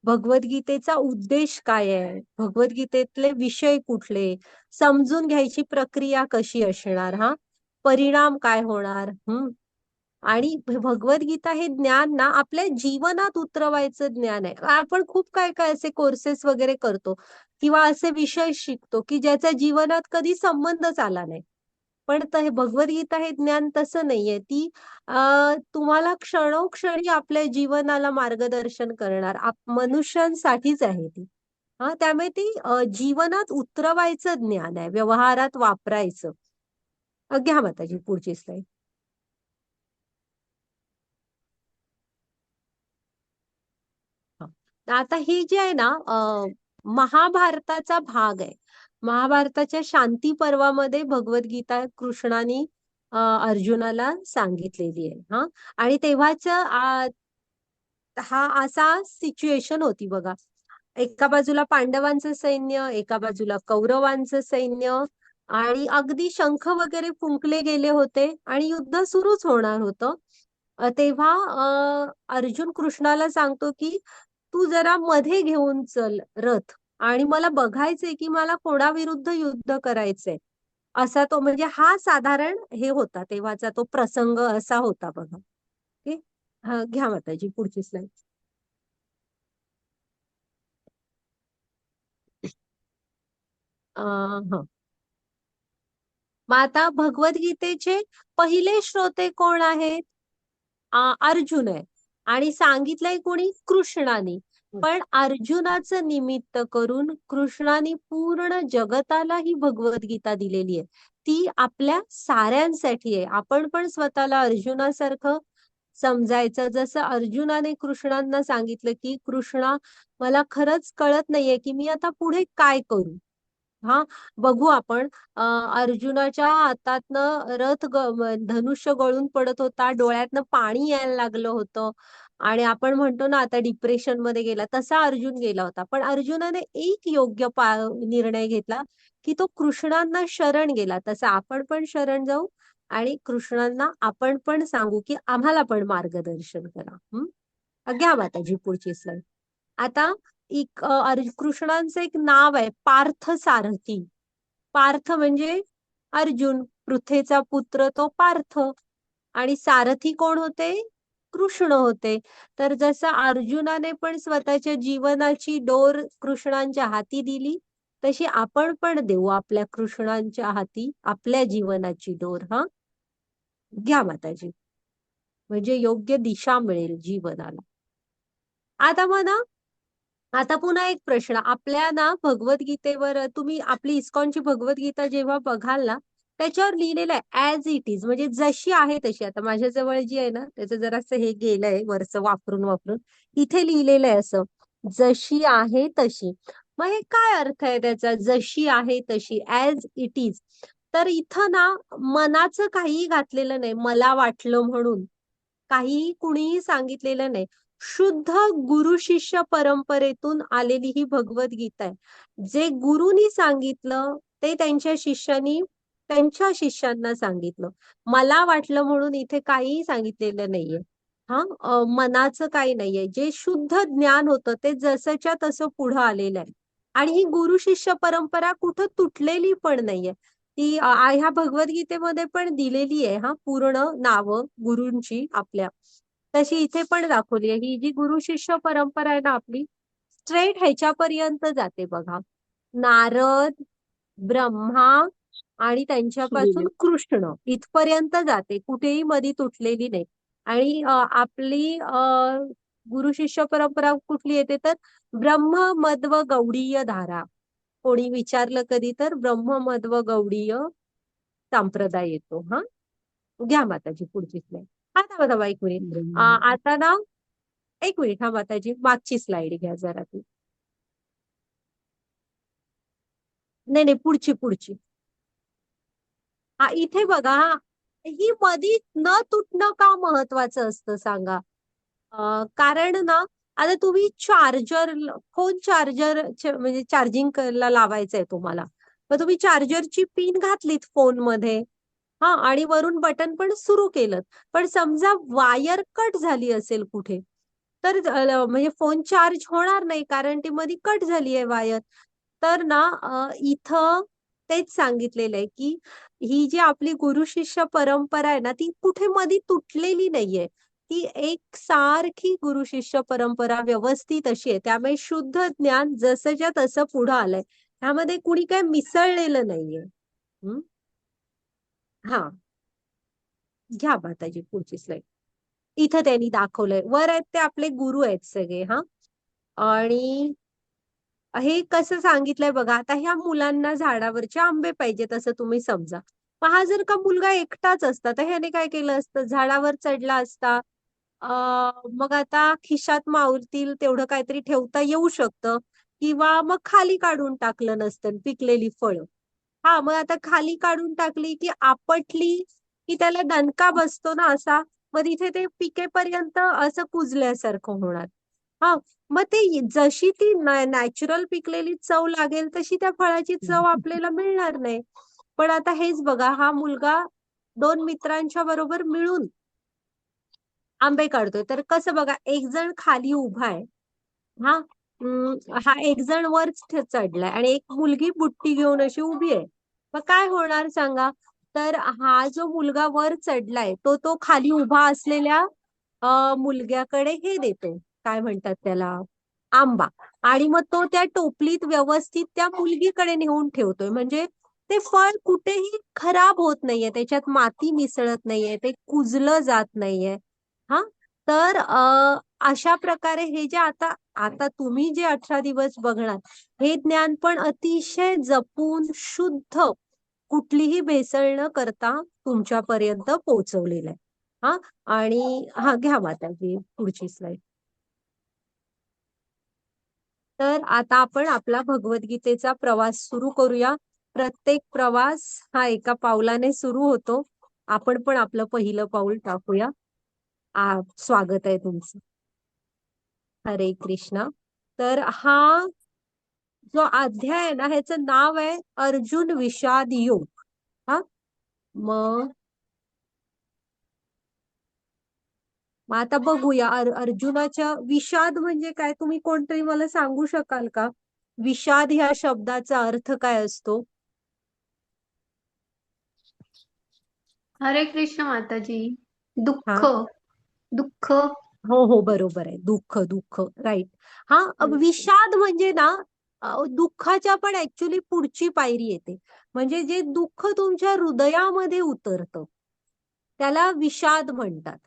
भगवद्गीतेचा उद्देश काय आहे, भगवद्गीतेतले विषय कुठले, समजून घ्यायची प्रक्रिया कशी असणार, हा परिणाम काय होणार. आणि भगवद्गीता हे ज्ञान ना आपल्या जीवनात उतरवायचं ज्ञान आहे. आपण खूप काय काय असे कोर्सेस वगैरे करतो किंवा असे विषय शिकतो की ज्याचा जीवनात कधी संबंधच आला नाही. पण हे भगवद्गीता हे ज्ञान तसं नाहीये. ती तुम्हाला क्षणोक्षणी आपल्या जीवनाला मार्गदर्शन करणार, मनुष्यांसाठीच आहे ती. हा, त्यामुळे ती जीवनात उतरवायचं ज्ञान आहे, व्यवहारात वापरायचं. घ्या माताजी पुढची स्लाइड. आता ही जी आहे ना, महाभारताचा भाग आहे. महाभारताच्या शांती पर्वामध्ये भगवद्गीता कृष्णाने अर्जुनाला सांगितलेली आहे. हा, आणि तेव्हाच हा असा सिच्युएशन होती बघा. एका बाजूला पांडवांचं सैन्य, एका बाजूला कौरवांचं सैन्य, आणि अगदी शंख वगैरे फुंकले गेले होते आणि युद्ध सुरूच होणार होतं. तेव्हा अर्जुन कृष्णाला सांगतो की तू जरा मध्ये घेऊन चल रथ, आणि मला बघायचंय की मला कोणाविरुद्ध युद्ध करायचंय. असा तो, म्हणजे हा साधारण हे होता तेव्हाचा तो प्रसंग असा होता बघा. ओके, हा घ्या माताजी पुढची स्लाइड. हा, मग आता भगवद्गीतेचे पहिले श्रोते कोण आहेत? अर्जुन आहे. आणि सांगितलंय कोणी? कृष्णाने. पण अर्जुनाचं निमित्त करून कृष्णाने पूर्ण जगताला ही भगवद्गीता दिलेली आहे. ती आपल्या साऱ्यांसाठी आहे. आपण पण स्वतःला अर्जुनासारखं समजायचं. जसं अर्जुनाने कृष्णांना सांगितलं की कृष्णा, मला खरंच कळत नाहीये की मी आता पुढे काय करू. हा, बघू आपण. अर्जुनाच्या हातातनं धनुष्य गळून पडत होता, डोळ्यातनं पाणी यायला लागलं होतं, आणि आपण म्हणतो ना आता डिप्रेशन मध्ये गेला, तसा अर्जुन गेला होता. पण अर्जुनाने एक योग्य निर्णय घेतला की तो कृष्णांना शरण गेला. तसं आपण पण शरण जाऊ आणि कृष्णांना आपण पण सांगू की आम्हाला पण मार्गदर्शन करा. घ्या माताजी पुढची स्लाइड. आता कृष्णांचं एक नाव आहे पार्थ सारथी. पार्थ म्हणजे अर्जुन, पृथ्वीचा पुत्र तो पार्थ, आणि सारथी कोण होते? कृष्ण होते. तर जसं अर्जुनाने पण स्वतःच्या जीवनाची डोर कृष्णांच्या हाती दिली, तशी आपण पण देऊ आपल्या कृष्णांच्या हाती आपल्या जीवनाची डोर. हा, घ्या माताजी, म्हणजे योग्य दिशा मिळेल जीवनाला. आता म्हणा, आता पुन्हा एक प्रश्न आपल्या ना भगवद्गीतेवर तुम्ही आपली इस्कॉनची भगवद्गीता जेव्हा बघाल ना त्याच्यावर लिहिलेलं आहे ऍज इट इज, म्हणजे जशी आहे तशी. आता माझ्याजवळ जी आहे ना त्याचं जरासं हे गेलंय वरचं वापरून वापरून, इथे लिहिलेलं आहे असं, जशी आहे तशी. मग हे काय अर्थ आहे त्याचा, जशी आहे तशी, ऍज इट इज? तर इथं ना मनाचं काहीही घातलेलं नाही, मला वाटलं म्हणून काहीही कुणीही सांगितलेलं नाही. शुद्ध गुरु शिष्य परंपरेतून आलेली ही भगवद्गीता आहे. जे गुरुनी सांगितलं ते त्यांच्या शिष्यानी त्यांच्या शिष्यांना सांगितलं. मला वाटलं म्हणून इथे काहीही सांगितलेलं नाहीये. मनाचं काही नाहीये. जे शुद्ध ज्ञान होतं ते जसंच्या तसं पुढं आलेलं आहे. आणि ही गुरु शिष्य परंपरा कुठं तुटलेली पण नाहीये. ती ह्या भगवद्गीतेमध्ये पण दिलेली आहे, पूर्ण नावं गुरूंची आपल्या. तशी इथे पण दाखवली आहे. ही जी गुरु शिष्य परंपरा आहे ना आपली, स्ट्रेट ह्याच्यापर्यंत जाते बघा. नारद, ब्रह्मा आणि त्यांच्यापासून कृष्ण इथपर्यंत जाते, कुठेही मध्ये तुटलेली नाही. आणि आपली गुरु शिष्य परंपरा कुठली येते तर ब्रह्म मध्व गौडीय धारा. कोणी विचारलं कधी तर ब्रह्म मध्व गौडीय संप्रदाय येतो. घ्या माताजी पुढची स्लाईड. थांबा थांबा एक मिनिट. आता ना एक मिनिट माताजी, मागची स्लाइड घ्या जरा ती. नाही नाही, पुढची पुढची. इथे बघा, ही मधी न तुटणं का महत्वाचं असतं सांगा? कारण ना आता तुम्ही चार्जर, फोन चार्जर म्हणजे चार्जिंग ला लावायचं आहे तुम्हाला, मग तुम्ही चार्जरची पिन घातलीत फोन मध्ये, आणि वरून बटन पण सुरू केलं, पण समजा वायर कट झाली असेल कुठे, तर म्हणजे फोन चार्ज होणार नाही कारण ती मध्ये कट झाली आहे वायर. तर ना इथं तेच सांगितलेलं आहे की ही जी आपली गुरु शिष्य परंपरा आहे ना ती कुठे मध्ये तुटलेली नाहीये. ती एक सारखी गुरु शिष्य परंपरा व्यवस्थित अशी आहे. त्यामुळे शुद्ध ज्ञान जसंच्या तसं पुढं आलंय, त्यामध्ये कुणी काय मिसळलेलं नाहीये. हम्म. हा, घ्या माताजी पुढची स्लाईड. इथं त्यांनी दाखवलंय, वर आहेत ते आपले गुरु आहेत सगळे. आणि हे कसं सांगितलंय बघा, आता ह्या मुलांना झाडावरचे आंबे पाहिजेत असं तुम्ही समजा. मग हा जर का मुलगा एकटाच असता तर ह्याने काय केलं असतं, झाडावर चढला असता. मग आता खिशात मावतील तेवढं काहीतरी ठेवता येऊ शकतं, किंवा मग खाली काढून टाकलं नसतं पिकलेली फळं. मग आता खाली काढून टाकली की आपटली की त्याला दणका बसतो ना असा, मग इथे ते पिकेपर्यंत असं कुजल्यासारखं होणार. हा मग ते जशी ती नॅचरल पिकलेली चव लागेल तशी त्या फळाची चव आपल्याला मिळणार नाही. पण आता हेच बघा, हा मुलगा दोन मित्रांच्या बरोबर मिळून आंबे काढतोय, तर कसं बघा, एक जण खाली उभा आहे. हा हा एक जण वर चढलाय आणि एक मुलगी बुट्टी घेऊन अशी उभी आहे. मग काय होणार सांगा? तर हा जो मुलगा वर चढलाय तो खाली उभा असलेल्या मुलग्याकडे हे देतो, काय म्हणतात त्याला, आंबा. आणि मग तो त्या टोपलीत व्यवस्थित त्या मुलगीकडे नेऊन ठेवतोय, म्हणजे ते फळ कुठेही खराब होत नाहीये, त्याच्यात माती मिसळत नाहीये, ते कुजलं जात नाहीये. हा तर अशा प्रकारे हे जे आता आता तुम्ही जे 18 दिवस बघणार, हे ज्ञान पण अतिशय जपून शुद्ध, कुठलीही भेसळ न करता तुमच्यापर्यंत पोहोचवलेलं आहे. आणि घ्या माताजी पुढची स्लाइड. तर आता आपण आपला भगवद्गीतेचा प्रवास सुरू करूया. प्रत्येक प्रवास हा एका पावलाने सुरू होतो. आपण पण आपलं पहिलं पाऊल टाकूया. स्वागत आहे तुमचं. हरे कृष्णा. तर हा जो अध्याय आहे ना ह्याचं नाव आहे अर्जुन विषाद योग. हा मग मग आता बघूया अर्जुनाच्या विषाद म्हणजे काय, तुम्ही कोणतरी मला सांगू शकाल का? विषाद ह्या शब्दाचा अर्थ काय असतो? हरे कृष्ण माताजी. हा दुःख. दुःख. हो हो, बरोबर आहे, दुःख दुःख, राईट. विषाद म्हणजे ना दुःखाच्या पण ऍक्च्युली पुढची पायरी येते. म्हणजे जे दुःख तुमच्या हृदयामध्ये उतरतं त्याला विषाद म्हणतात.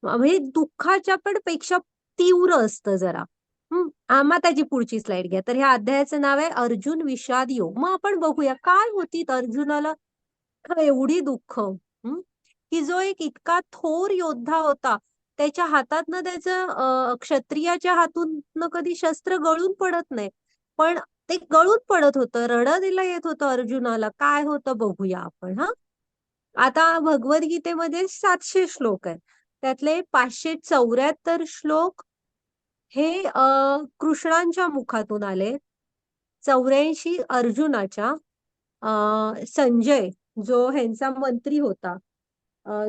म्हणजे दुःखाच्या पण पेक्षा तीव्र असतं जरा. माताजी पुढची स्लाइड घ्या. तर ह्या अध्यायाचं नाव आहे अर्जुन विषाद योग. मग आपण बघूया काय होती अर्जुनाला एवढी दुःख. की जो एक इतका थोर योद्धा होता, त्याच्या हातातनं त्याचं क्षत्रियाच्या हातून कधी शस्त्र गळून पडत नाही, पण ते गळून पडत होतं, रडं येत होतं अर्जुनाला. काय होतं बघूया आपण. आता भगवद्गीतेमध्ये 700 श्लोक आहेत. त्यातले 574 श्लोक हे कृष्णांच्या मुखातून आले. 84 अर्जुनाच्या. संजय जो ह्यांचा मंत्री होता,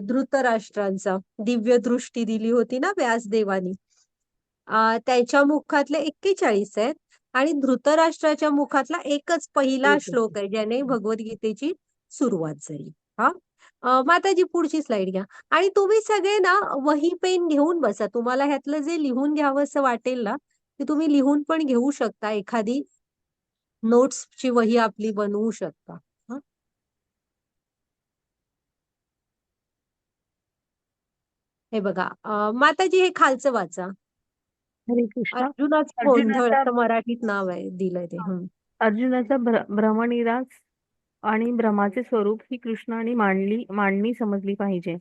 धृतराष्ट्रांचा, दिव्य दृष्टी दिली होती ना व्यासदेवानी, त्याच्या मुखातले 41 आहेत. आणि धृतराष्ट्राच्या मुखातला एकच पहिला श्लोक आहे ज्याने भगवद्गीतेची सुरुवात झाली. माताजी पुढची स्लाइड घ्या. आणि तुम्ही सगळे ना वही पेन घेऊन बसा. तुम्हाला ह्यातलं जे लिहून घ्यावं असं वाटेल ना, ते तुम्ही लिहून पण घेऊ शकता. एखादी नोट्सची वही आपली बनवू शकता. हे बघा, माताजी हे खालचं वाचा. हरे कृष्ण. अर्जुनाचा गोंधळ अर्जुनाचा असं मराठीत नाव आहे, दिलंय ते. अर्जुनाचा भ्रमनिरास आणि भ्रमाचे स्वरूप ही कृष्णाने मांडणी समजली पाहिजे.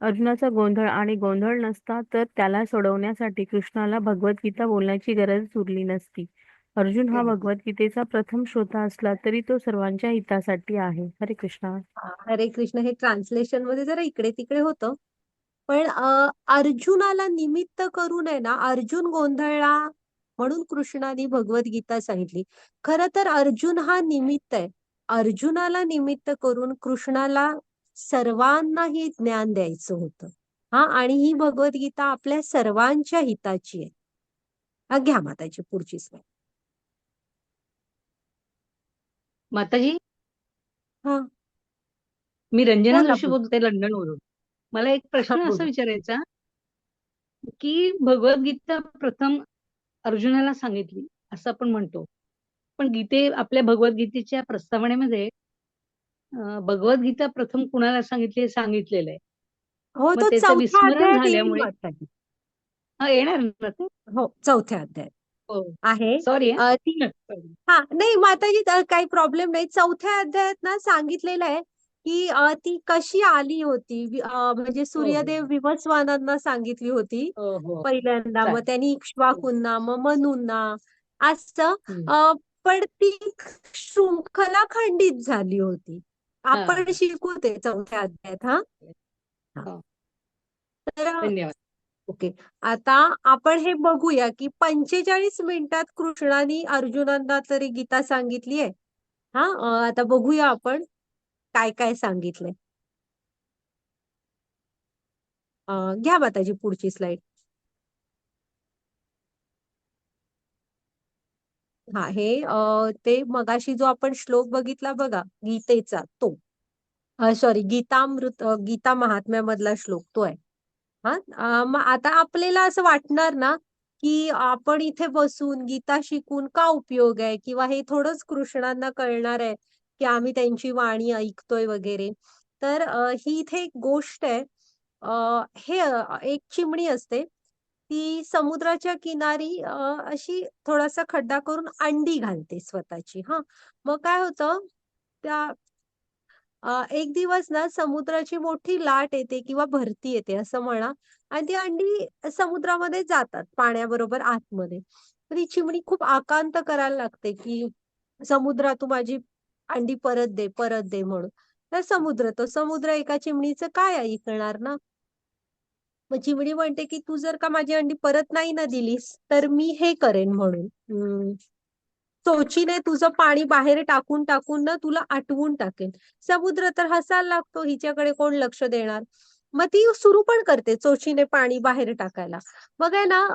अर्जुनाचा गोंधळ आणि गोंधळ नसता तर त्याला सोडवण्यासाठी कृष्णाला भगवद्गीता बोलण्याची गरज उरली नसती. अर्जुन हा भगवद्गीतेचा प्रथम श्रोता असला तरी तो सर्वांच्या हितासाठी आहे. हरे कृष्णा. हरे कृष्ण हे ट्रान्सलेशन मध्ये जरा इकडे तिकडे होतं, पण अर्जुनाला निमित्त करून आहे ना, अर्जुन गोंधळला म्हणून कृष्णाने भगवद्गीता सांगितली. खरं तर अर्जुन हा निमित्त आहे. अर्जुनाला निमित्त करून कृष्णाला सर्वांनाही ज्ञान द्यायचं होतं. आणि ही भगवद्गीता आपल्या सर्वांच्या हिताची आहे. घ्या माताची पुढची स्लाइड. माताजी, हा मी रंजना बोला जोशी बोलते लंडनवरून. मला एक प्रश्न असा बोला. विचारायचा की भगवद्गीता प्रथम अर्जुनाला सांगितली असं आपण म्हणतो, पण आपल्या भगवद्गीतेच्या प्रस्तावनेमध्ये भगवद्गीता प्रथम कुणाला सांगितली हे सांगितलेलं आहे. हो, मग तो त्याचं चौथ्या विस्मरण अध्यायात येईल झाल्यामुळे माताजी. येणार ना ते. हो, चौथ्या अध्यायात हो, आहे. सॉरी. नाही माताजी, काही प्रॉब्लेम नाही. चौथ्या अध्यायात ना सांगितलेलं आहे की ती कशी आली होती. म्हणजे सूर्यदेव विवस्वानांना सांगितली होती पहिल्यांदा, मग त्यांनी इक्ष्वाकूंना, मग मनूंना, असं. पण ती शृंखला खंडित झाली होती. आपण शिकू ते चौथ्या अध्यायात. तर धन्यवाद. ओके, आता आपण हे बघूया की 45 मिनिटात कृष्णाने अर्जुनांना तरी गीता सांगितली आहे. आता बघूया आपण काय काय सांगितलंय. घ्या माताजी पुढची स्लाइड. हे ते मगाशी जो आपण श्लोक बघितला बघा गीतेचा, तो सॉरी गीता महात्म्यामधला श्लोक तो आहे. मग आता आपल्याला असं वाटणार ना की आपण इथे बसून गीता शिकून का उपयोग आहे, किंवा हे थोडंच कृष्णांना कळणार आहे की आम्ही त्यांची वाणी ऐकतोय वगैरे. तर ही इथे एक गोष्ट आहे. हे एक चिमणी असते, ती समुद्राच्या किनारी अशी थोडासा खड्डा करून अंडी घालते स्वतःची. मग काय होतं, त्या एक दिवस ना समुद्राची मोठी लाट येते किंवा भरती येते असं म्हणा, आणि ती अंडी समुद्रामध्ये जातात पाण्याबरोबर आतमध्ये. तर ही चिमणी खूप आकांत करायला लागते की समुद्रा, तू माझी अंडी परत दे, परत दे म्हणून. तर समुद्र एका चिमणीचं काय ऐकणार ना. मग चिमणी म्हणते की तू जर का माझी अंडी परत नाही ना दिलीस तर मी हे करेन म्हणून, चोचीने तुझं पाणी बाहेर टाकून टाकून ना तुला आटवून टाकेन. समुद्र तर हसायला लागतो, हिच्याकडे कोण लक्ष देणार. मग ती सुरू पण करते चोचीने पाणी बाहेर टाकायला. मग आहे ना,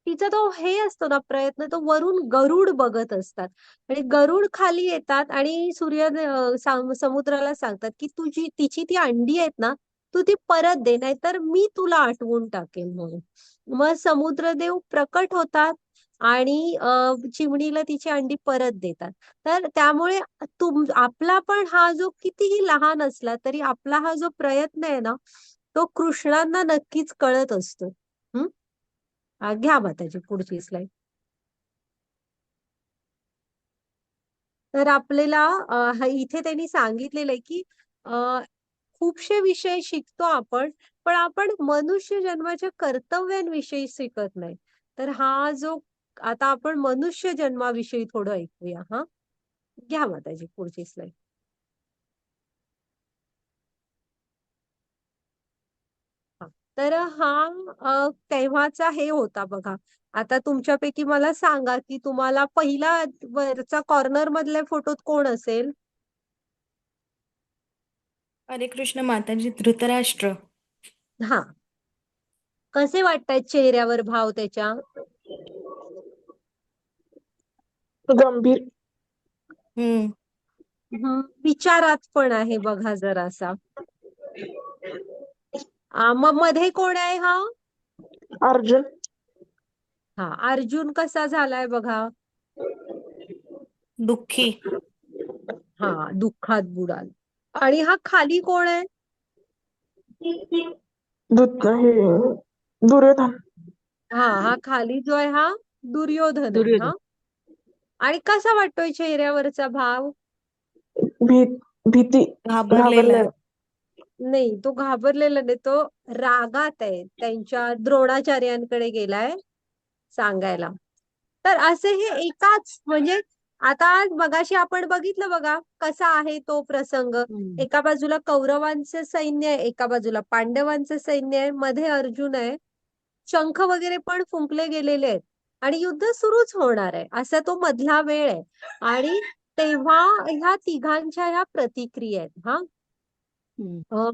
तिचा तो हे असतो ना प्रयत्न, तो वरून गरुड बघत असतात आणि गरुड खाली येतात आणि समुद्राला सांगतात की तिची ती अंडी आहेत ना, तू ती परत दे, नाही तर मी तुला आटवून टाकेन म्हणून. मग समुद्रदेव प्रकट होतात आणि चिमणीला तिची अंडी परत देतात. तर त्यामुळे आपला पण हा जो कितीही लहान असला तरी आपला हा जो प्रयत्न आहे ना, तो कृष्णांना नक्कीच कळत असतो. घ्या माताजी पुढची स्लाइड. तर आपल्याला इथे त्यांनी सांगितलेलं आहे की खूपशे विषय शिकतो आपण, पण आपण मनुष्य जन्माच्या कर्तव्यांविषयी शिकत नाही. तर हा जो आता आपण मनुष्य जन्माविषयी थोडं ऐकूया. हा, घ्या माताजी पुढची स्लाइड. तर हा तेव्हाचा हे होता बघा. आता तुमच्यापैकी मला सांगा की तुम्हाला पहिला वरचा कॉर्नर मधल्या फोटोत कोण असेल? हरे कृष्ण माताजी, धृतराष्ट्र. हा, कसे वाटतायत चेहऱ्यावर भाव त्याच्या? गंभीर. विचारात पण आहे बघा जरासा. मग मध्ये कोण आहे हा? अर्जुन. हा, अर्जुन कसा झालाय बघा. दुःखी. हा, दुःखात बुडाल. आणि हा खाली कोण आहे? दुर्योधन. हा खाली जो आहे हा दुर्योधन आहे. दुर्योधन. हा, आणि कसा वाटतोय चेहऱ्यावरचा भाव? भीती. घाबरलेला. नाही, तो घाबरलेला नाही, तो रागात आहे. त्यांच्या द्रोणाचार्यांकडे गेलाय सांगायला. तर असे हे एकाच म्हणजे आता मगाशी आपण बघितलं बघा कसा आहे तो प्रसंग. एका बाजूला कौरवांचं सैन्य आहे, एका बाजूला पांडवांचं सैन्य आहे, मध्ये अर्जुन आहे. शंख वगैरे पण फुंकले गेलेले आहेत आणि युद्ध सुरूच होणार आहे, असा तो मधला वेळ आहे. आणि तेव्हा ह्या तिघांच्या ह्या प्रतिक्रिया आहेत. हा,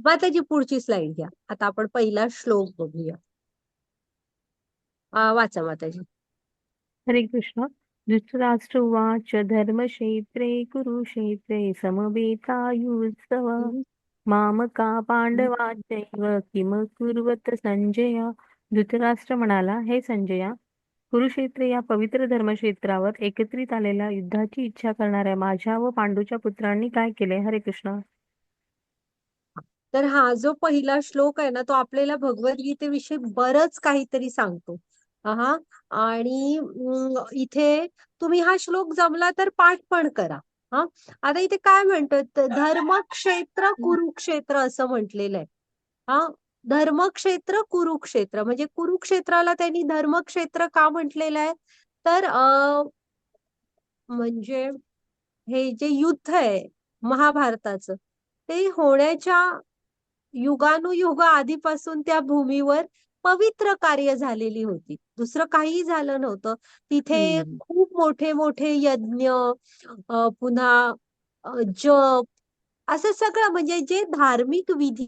माताजी पुढची स्लाइड घ्या. आता आपण पहिला श्लोक बघूया. वाचा माताजी. हरे कृष्ण. धृतराष्ट्र उवाच धर्मक्षेत्रे कुरुक्षेत्रे समवेतायुत्सव मामका पांडवाचैव किम कुर्वत संजय. धृतराष्ट्र म्हणाला, हे संजया, कुरुक्षेत्र या पवित्र धर्मक्षेत्रावर एकत्रित आलेल्या युद्धाची इच्छा करणाऱ्या माझ्या व पांडूच्या पुत्रांनी काय केले? हरे कृष्ण. तर हा जो पहिला श्लोक आहे ना, तो आपल्याला भगवद्गीतेविषयी बरंच काहीतरी सांगतो. हा, आणि इथे तुम्ही हा श्लोक जमला तर पाठ पण करा. हा, आता इथे काय म्हणतोय, धर्मक्षेत्र कुरुक्षेत्र असं म्हटलेलं आहे. हा, धर्मक्षेत्र कुरुक्षेत्र म्हणजे कुरुक्षेत्राला त्यांनी धर्मक्षेत्र का म्हटलेलं आहे? तर म्हणजे हे जे युद्ध आहे महाभारताचं, ते होण्याच्या युगानुयुग आधीपासून त्या भूमीवर पवित्र कार्य झालेली होती. दुसरं काहीही झालं नव्हतं. तिथे खूप मोठे मोठे यज्ञ, पुन्हा जप, असं सगळं म्हणजे जे धार्मिक विधी,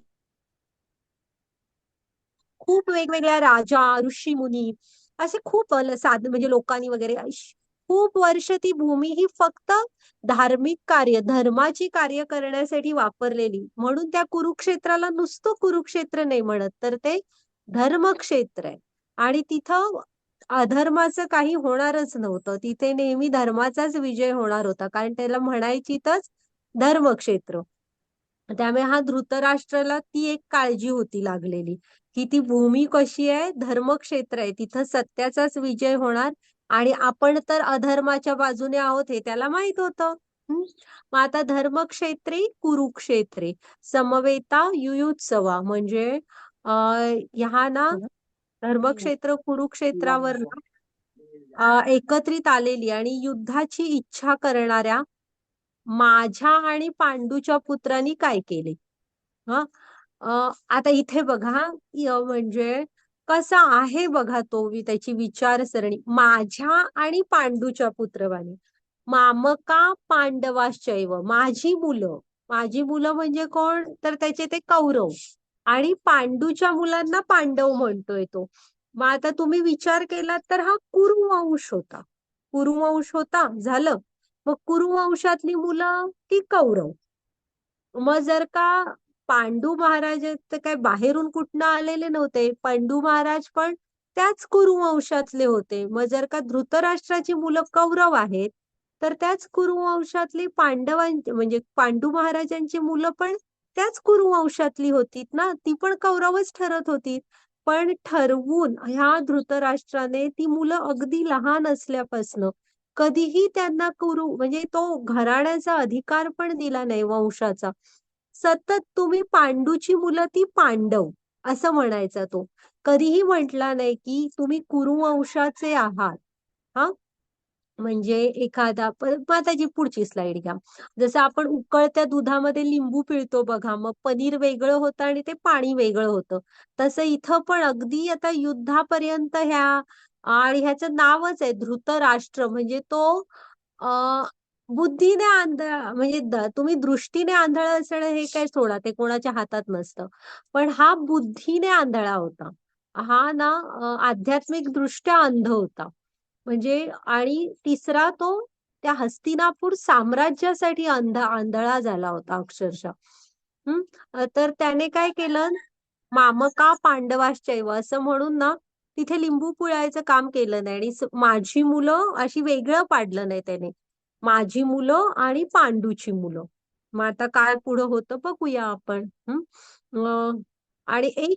खूप वेगवेगळ्या राजा, ऋषी मुनी, असे खूप साधे म्हणजे लोकांनी वगैरे खूप वर्ष ती भूमी ही फक्त धार्मिक कार्य, धर्माची कार्य करण्यासाठी वापरलेली. म्हणून त्या कुरुक्षेत्राला नुसतं कुरुक्षेत्र नाही म्हणत, तर ते धर्मक्षेत्र आहे. आणि तिथं अधर्माचं काही होणारच नव्हतं. तिथे नेहमी धर्माचाच विजय होणार होता, कारण त्याला म्हणायचीतच धर्मक्षेत्र. त्यामुळे हा धृतराष्ट्राला ती एक काळजी होती लागलेली की ती भूमी कशी आहे, धर्मक्षेत्र आहे, तिथं सत्याचाच विजय होणार. आणि आपण तर अधर्माच्या बाजूने आहोत हे त्याला माहित होतं. मग आता धर्मक्षेत्री कुरुक्षेत्रे समवेता युयुत्सवा म्हणजे ह्या ना धर्मक्षेत्र कुरुक्षेत्रावर एकत्रित आलेली आणि युद्धाची इच्छा करणाऱ्या माझ्या आणि पांडूच्या पुत्रांनी काय केले. हा, आता इथे बघा म्हणजे कसा आहे बघा तो त्याची विचारसरणी. माझ्या आणि पांडूच्या पुत्रवाणी मामका पांडवाश्चैव, माझी मुलं म्हणजे कोण, तर त्याचे ते कौरव. आणि पांडूच्या मुलांना पांडव म्हणतोय तो. मग आता तुम्ही विचार केलात तर हा कुरुवंश होता. कुरुवंश होता झालं. मग कुरुवंशातली मुलं ती कौरव. मग जर का पांडू महाराज तर काय बाहेरून कुठनं आलेले नव्हते, पांडू महाराज पण त्याच कुरुवंशातले होते. मग जर का धृतराष्ट्राची मुलं कौरव आहेत, तर त्याच कुरुवंशातली पांडवांची म्हणजे पांडू महाराजांची मुलं पण त्याच कुरुवंशातली होतीत ना, ती पण कौरवच ठरत होती. पण ठरवून ह्या धृतराष्ट्राने ती मुलं अगदी लहान असल्यापासनं कधीही त्यांना कुरु म्हणजे तो घराण्याचा अधिकार पण दिला नाही वंशाचा. सतत तुम्ही पांडूची मुलं ती पांडव असं म्हणायचा तो. कधीही म्हटला नाही की तुम्ही कुरुवंशाचे आहात. हा म्हणजे एखादा माताजी पुढची स्लाइड घ्या. जसं आपण उकळत्या दुधामध्ये लिंबू पिळतो बघा, मग पनीर वेगळं होतं आणि ते पाणी वेगळं होतं. तसं इथं पण अगदी आता युद्धापर्यंत आणि ह्याचं नावच आहे धृतराष्ट्र, म्हणजे तो अ बुद्धीने आंधळा म्हणजे तुम्ही दृष्टीने आंधळा असणं हे काय सोडा, ते कोणाच्या हातात नसतं. पण हा बुद्धीने आंधळा होता. हा ना आध्यात्मिक दृष्ट्या अंध होता. म्हणजे आणि तिसरा तो त्या हस्तिनापूर साम्राज्यासाठी आंधळा झाला होता अक्षरशः. तर त्याने काय केलं, मामका पांडवाश्चैव असं म्हणून ना तिथे लिंबू पिळायचं काम केलं नाही आणि माझी मुलं अशी वेगळं पाडलं नाही त्याने. माझी मुलं आणि पांडूची मुलं. मग आता काय पुढं होतं बघूया आपण. आणि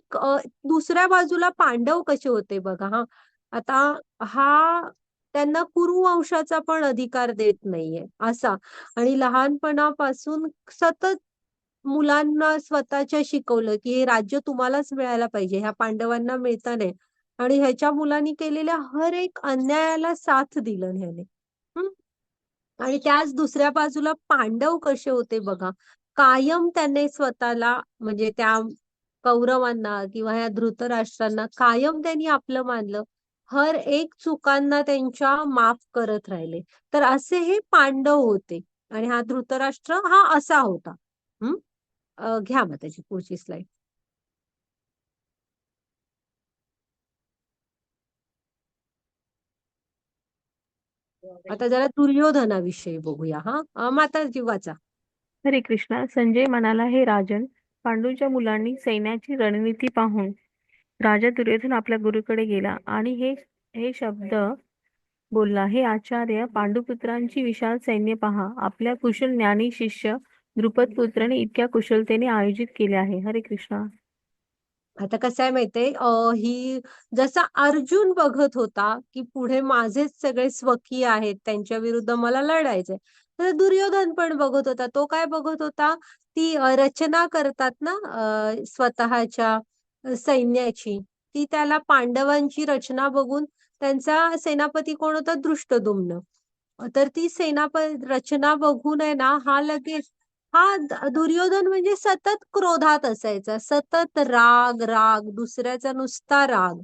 दुसऱ्या बाजूला पांडव कसे होते बघा. आता हा त्यांना कुरुवंशाचा पण अधिकार देत नाहीये असा. आणि लहानपणापासून सतत मुलांना स्वतःच्या शिकवलं की हे राज्य तुम्हालाच मिळायला पाहिजे, ह्या पांडवांना मिळता नाही. आणि ह्याच्या मुलांनी केलेल्या हर एक अन्यायाला साथ दिलं ह्याने. आणि त्याच दुसऱ्या बाजूला पांडव कसे होते बघा. कायम त्याने स्वतःला म्हणजे त्या कौरवांना किंवा ह्या धृतराष्ट्रांना कायम त्यांनी आपलं मानलं. हर एक चुकांना त्यांच्या माफ करत राहिले. तर असे हे पांडव होते आणि हा धृतराष्ट्र हा असा होता. घ्या मग त्याची पुढची स्लाइड. आता जरा दुर्योधनाविषयी बघूया. माताजी वाचा. हरे कृष्णा. संजय म्हणाला, हे राजन, पांडूंच्या मुलांनी सैन्याची रणनीती पाहून राजा दुर्योधन आपल्या गुरुकडे गेला आणि हे हे शब्द बोलला, हे आचार्य, पांडुपुत्रांची विशाल सैन्य पहा. आपल्या कुशल ज्ञानी शिष्य द्रुपद पुत्राने इतक्या कुशलतेने आयोजित केले आहे. हरे कृष्णा. आता कसं आहे माहितीये, ही जसा अर्जुन बघत होता की पुढे माझेच सगळे स्वकीय आहेत, त्यांच्या विरुद्ध मला लढायचंय, तर दुर्योधन पण बघत होता. तो काय बघत होता, ती रचना करतात ना स्वतःच्या सैन्याची, ती त्याला पांडवांची रचना बघून त्यांचा सेनापती कोण होता, दृष्टद्युम्न. तर ती रचना बघून आहे ना हा लगेच दुर्योधन म्हणजे सतत क्रोधात असायचा, सतत राग राग, दुसऱ्याचा नुसता राग.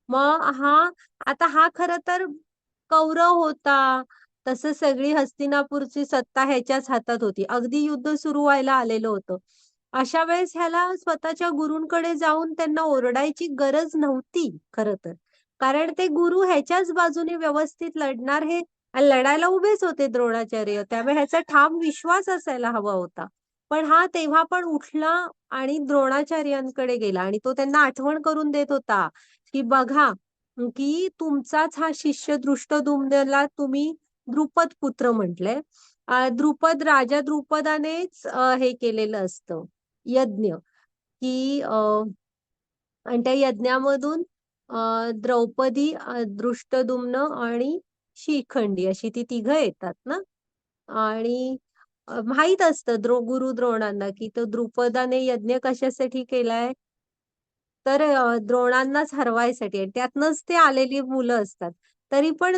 मग हा खर तर कौरव होता. तसं सगळी हस्तिनापूरची सत्ता ह्याच्याच हातात होती. अगदी युद्ध सुरू व्हायला आलेलं होतं. अशा वेळेस ह्याला स्वतःच्या गुरूंकडे जाऊन त्यांना ओरडायची गरज नव्हती खरं तर. कारण ते गुरु ह्याच्याच बाजूने व्यवस्थित लढणार हे लढायला उभेच होते द्रोणाचार्य. त्यामुळे ह्याचा ठाम विश्वास असायला हवा होता. पण हा तेव्हा पण उठला आणि द्रोणाचार्यांकडे गेला आणि तो त्यांना आठवण करून देत होता की बघा की तुमचाच हा शिष्य दृष्टद्युम्नला तुम्ही द्रुपद पुत्र म्हटले. राजा द्रुपदानेच हे केलेलं असतं यज्ञ की आणि त्या यज्ञामधून द्रौपदी, दृष्टद्युम्न आणि शिखंडी अशी ती तिघं येतात ना. आणि माहित असतं गुरु द्रोणांना की तो द्रुपदाने यज्ञ कशासाठी केलाय, तर द्रोणांनाच हरवायसाठी. आणि त्यातनच ते आलेली मुलं असतात. तरी पण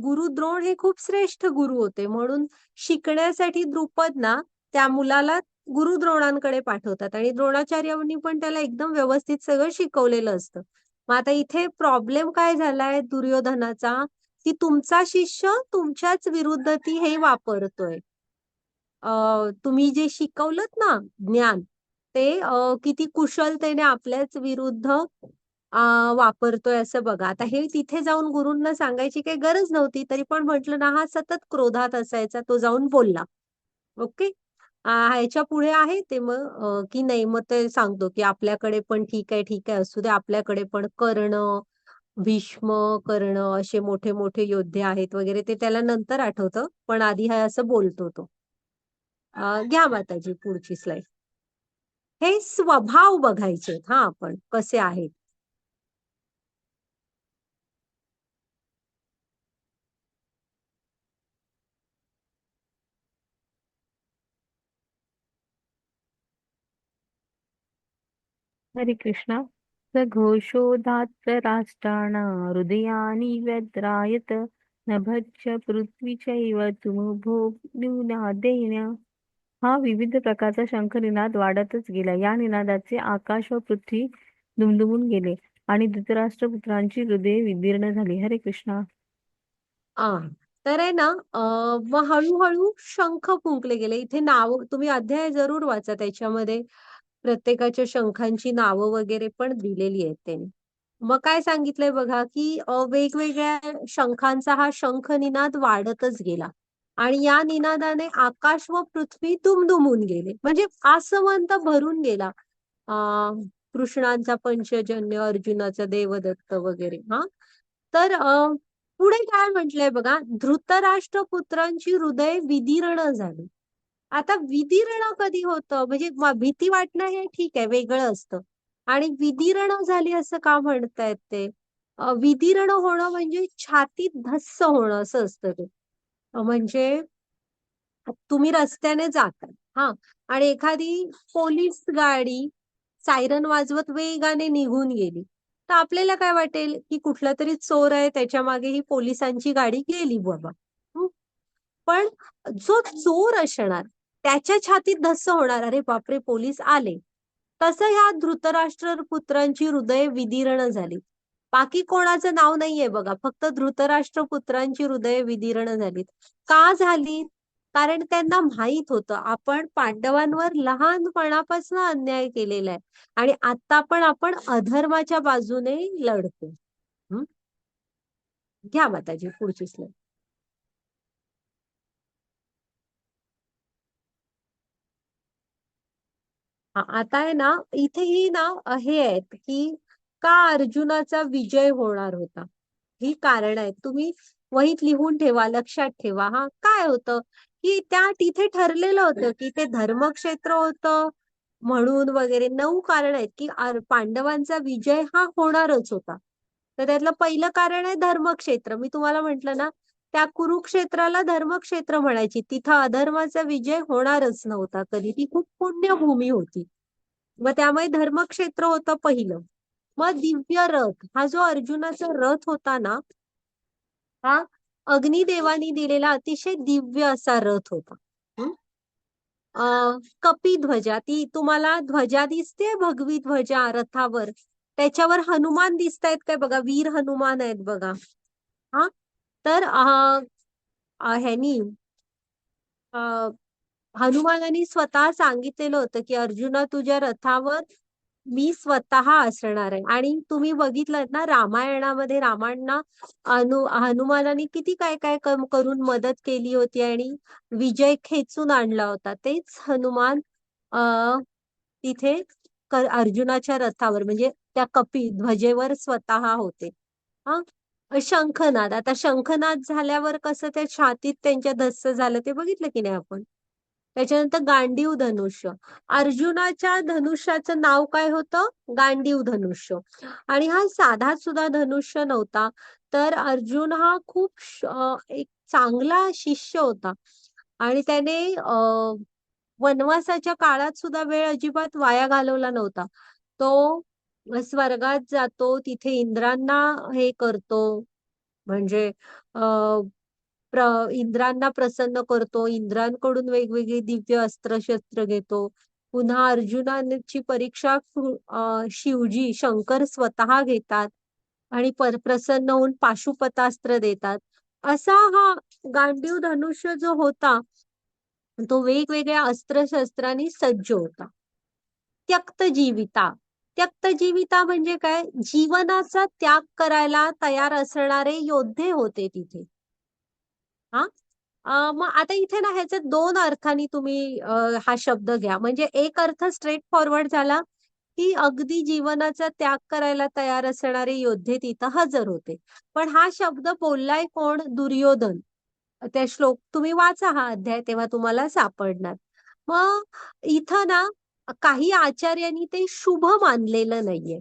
गुरु द्रोण हे खूप श्रेष्ठ गुरु होते, म्हणून शिकण्यासाठी द्रुपद ना त्या मुलाला गुरु द्रोणांकडे पाठवतात आणि द्रोणाचार्यांनी पण त्याला एकदम व्यवस्थित सगळं शिकवलेलं असतं. मग आता इथे प्रॉब्लेम काय झालाय दुर्योधनाचा, की तुमचा शिष्य तुमच्याच विरुद्ध ती हे वापरतोय. तुम्ही जे शिकवलत ना ज्ञान, ते किती कुशलतेने आपल्याच विरुद्ध वापरतोय असं बघा. आता हे तिथे जाऊन गुरूंना सांगायची काही गरज नव्हती, तरी पण म्हटलं ना हा सतत क्रोधात असायचा, तो जाऊन बोलला. ओके. ह्याच्या पुढे आहे ते मग की नाही, मग ते सांगतो की आपल्याकडे पण ठीक आहे असू दे, आपल्याकडे पण कर्ण, भीष्म, कर्ण असे मोठे मोठे योद्धे आहेत वगैरे, ते त्याला नंतर आठवतं, पण आधी हा असं बोलतो तो. घ्या माताजी पुढची स्लाइड. हे स्वभाव बघायचे आपण कसे आहेत. हरे कृष्णा. सघोषोधात्त राष्ट्राणां हृदयानि व्यद्रायत नभश्च पृथ्वीचैव तुमुभो न्यूनादेन. हा विविध प्रकारचा शंख निनाद वाढतच गेला. या निनादाचे आकाश व पृथ्वी दुमदुमून गेले आणि धृतराष्ट्रपुत्रांची हृदये विदीर्ण झाली. हरे कृष्णा. आ तर आहे ना मग हळूहळू शंख फुंकले गेले. इथे नाव तुम्ही अध्याय जरूर वाचा, त्याच्यामध्ये प्रत्येकाच्या शंखांची नावं वगैरे पण दिलेली आहेत त्यांनी. मग काय सांगितलंय बघा, की वेगवेगळ्या शंखांचा हा शंख निनाद वाढतच गेला आणि या निनादाने आकाश व पृथ्वी दुमदुमून गेले, म्हणजे आसमंत भरून गेला. कृष्णांचा पंचजन्य, अर्जुनाचा देवदत्त वगैरे. तर पुढे काय म्हटलंय बघा, धृतराष्ट्र पुत्रांची हृदय विदीर्ण झाली. आता विदीर्ण कधी होतं, म्हणजे भीती वाटणं हे ठीक आहे, वेगळं असतं. आणि विदीर्ण झाली असं का म्हणतायत ते? विदीर्ण होणं म्हणजे छातीत धस्स होणं असं असतं ते. म्हणजे तुम्ही रस्त्याने जाताय आणि एखादी पोलीस गाडी सायरन वाजवत वेगाने निघून गेली, तर आपल्याला काय वाटेल, की कुठला तरी चोर आहे, त्याच्या मागे ही पोलिसांची गाडी गेली बाबा. पण जो चोर असणार त्याच्या छातीत धस्स होणार, अरे बापरे पोलीस आले. तसं ह्या धृतराष्ट्र पुत्रांची हृदय विदीर्ण झाली. बाकी कोणाचं नाव नाहीये बघा, फक्त धृतराष्ट्र पुत्रांची हृदय विदीर्ण झालीत. का झाली? कारण त्यांना माहित होतं आपण पांडवांवर लहानपणापासून अन्याय केलेला आहे आणि आता पण आपण अधर्माच्या बाजूने लढतो. घ्या माताजी पुढची स्लाईड. आता आहे ना, इथेही ना हे आहेत की का अर्जुनाचा विजय होणार होता, ही कारण आहेत. तुम्ही वहीत लिहून ठेवा, लक्षात ठेवा. काय होतं की त्या तिथे ठरलेलं होतं की ते धर्मक्षेत्र होतं म्हणून वगैरे 9 कारण आहेत की पांडवांचा विजय हा होणारच होता. तर त्यातलं पहिलं कारण आहे धर्मक्षेत्र. मी तुम्हाला म्हंटल ना, त्या कुरुक्षेत्राला धर्मक्षेत्र म्हणायची. तिथं अधर्माचा विजय होणारच नव्हता कधी, ती खूप पुण्यभूमी होती. मग त्यामुळे धर्मक्षेत्र होतं पहिलं. मग दिव्य रथ, हा जो अर्जुनाचा रथ होता ना, हा अग्निदेवानी दिलेला अतिशय दिव्य असा रथ होता. कपिध्वजा, ती तुम्हाला ध्वजा दिसते, भगवी ध्वजा रथावर, त्याच्यावर हनुमान दिसतायत काय बघा, वीर हनुमान आहेत बघा. तर ह्यानी हनुमानाने स्वतः सांगितलेलं होतं की अर्जुना तुझ्या रथावर मी स्वतः असणार आहे. आणि तुम्ही बघितलं ना रामायणामध्ये, रामांना हनुमानाने किती काय काय करून मदत केली होती आणि विजय खेचून आणला होता. तेच हनुमान तिथे अर्जुनाच्या रथावर म्हणजे त्या कपी ध्वजेवर स्वतः होते. शंखनाद, आता शंखनाद झाल्यावर कसं त्या छातीत त्यांच्या धस्स झालं ते बघितलं की नाही आपण. त्याच्यानंतर गांडीव धनुष्य, अर्जुनाच्या धनुष्याचं नाव काय होतं? गांडीव धनुष्य. आणि हा साधा सुद्धा धनुष्य नव्हता, तर अर्जुन हा खूप एक चांगला शिष्य होता आणि त्याने वनवासाच्या काळात सुद्धा वेळ अजिबात वाया घालवला नव्हता. तो स्वर्गात जातो, तिथे इंद्रांना हे करतो, म्हणजे इंद्रांना प्रसन्न करतो, इंद्रांकडून वेगवेगळी दिव्य अस्त्र शस्त्र घेतो. पुन्हा अर्जुनाची परीक्षा शिवजी शंकर स्वतः घेतात आणि प्रसन्न होऊन पाशुपतास्त्र देतात. असा हा गांडीव धनुष्य जो होता तो वेगवेगळ्या अस्त्रशस्त्रांनी सज्ज होता. त्यक्त जीविता म्हणजे काय? जीवनाचा त्याग करायला तयार असणारे योद्धे होते तिथे. मग आता इथे ना ह्याचे 2 अर्थांनी तुम्ही हा शब्द घ्या. म्हणजे एक अर्थ स्ट्रेट फॉरवर्ड झाला की अगदी जीवनाचा त्याग करायला तयार असणारे योद्धे तिथं हजर होते. पण हा शब्द बोललाय कोण? दुर्योधन. त्या श्लोक तुम्ही वाचा हा अध्याय, तेव्हा तुम्हाला सापडणार. मग इथं ना काही आचार्यांनी ते शुभ मानलेलं नाहीये.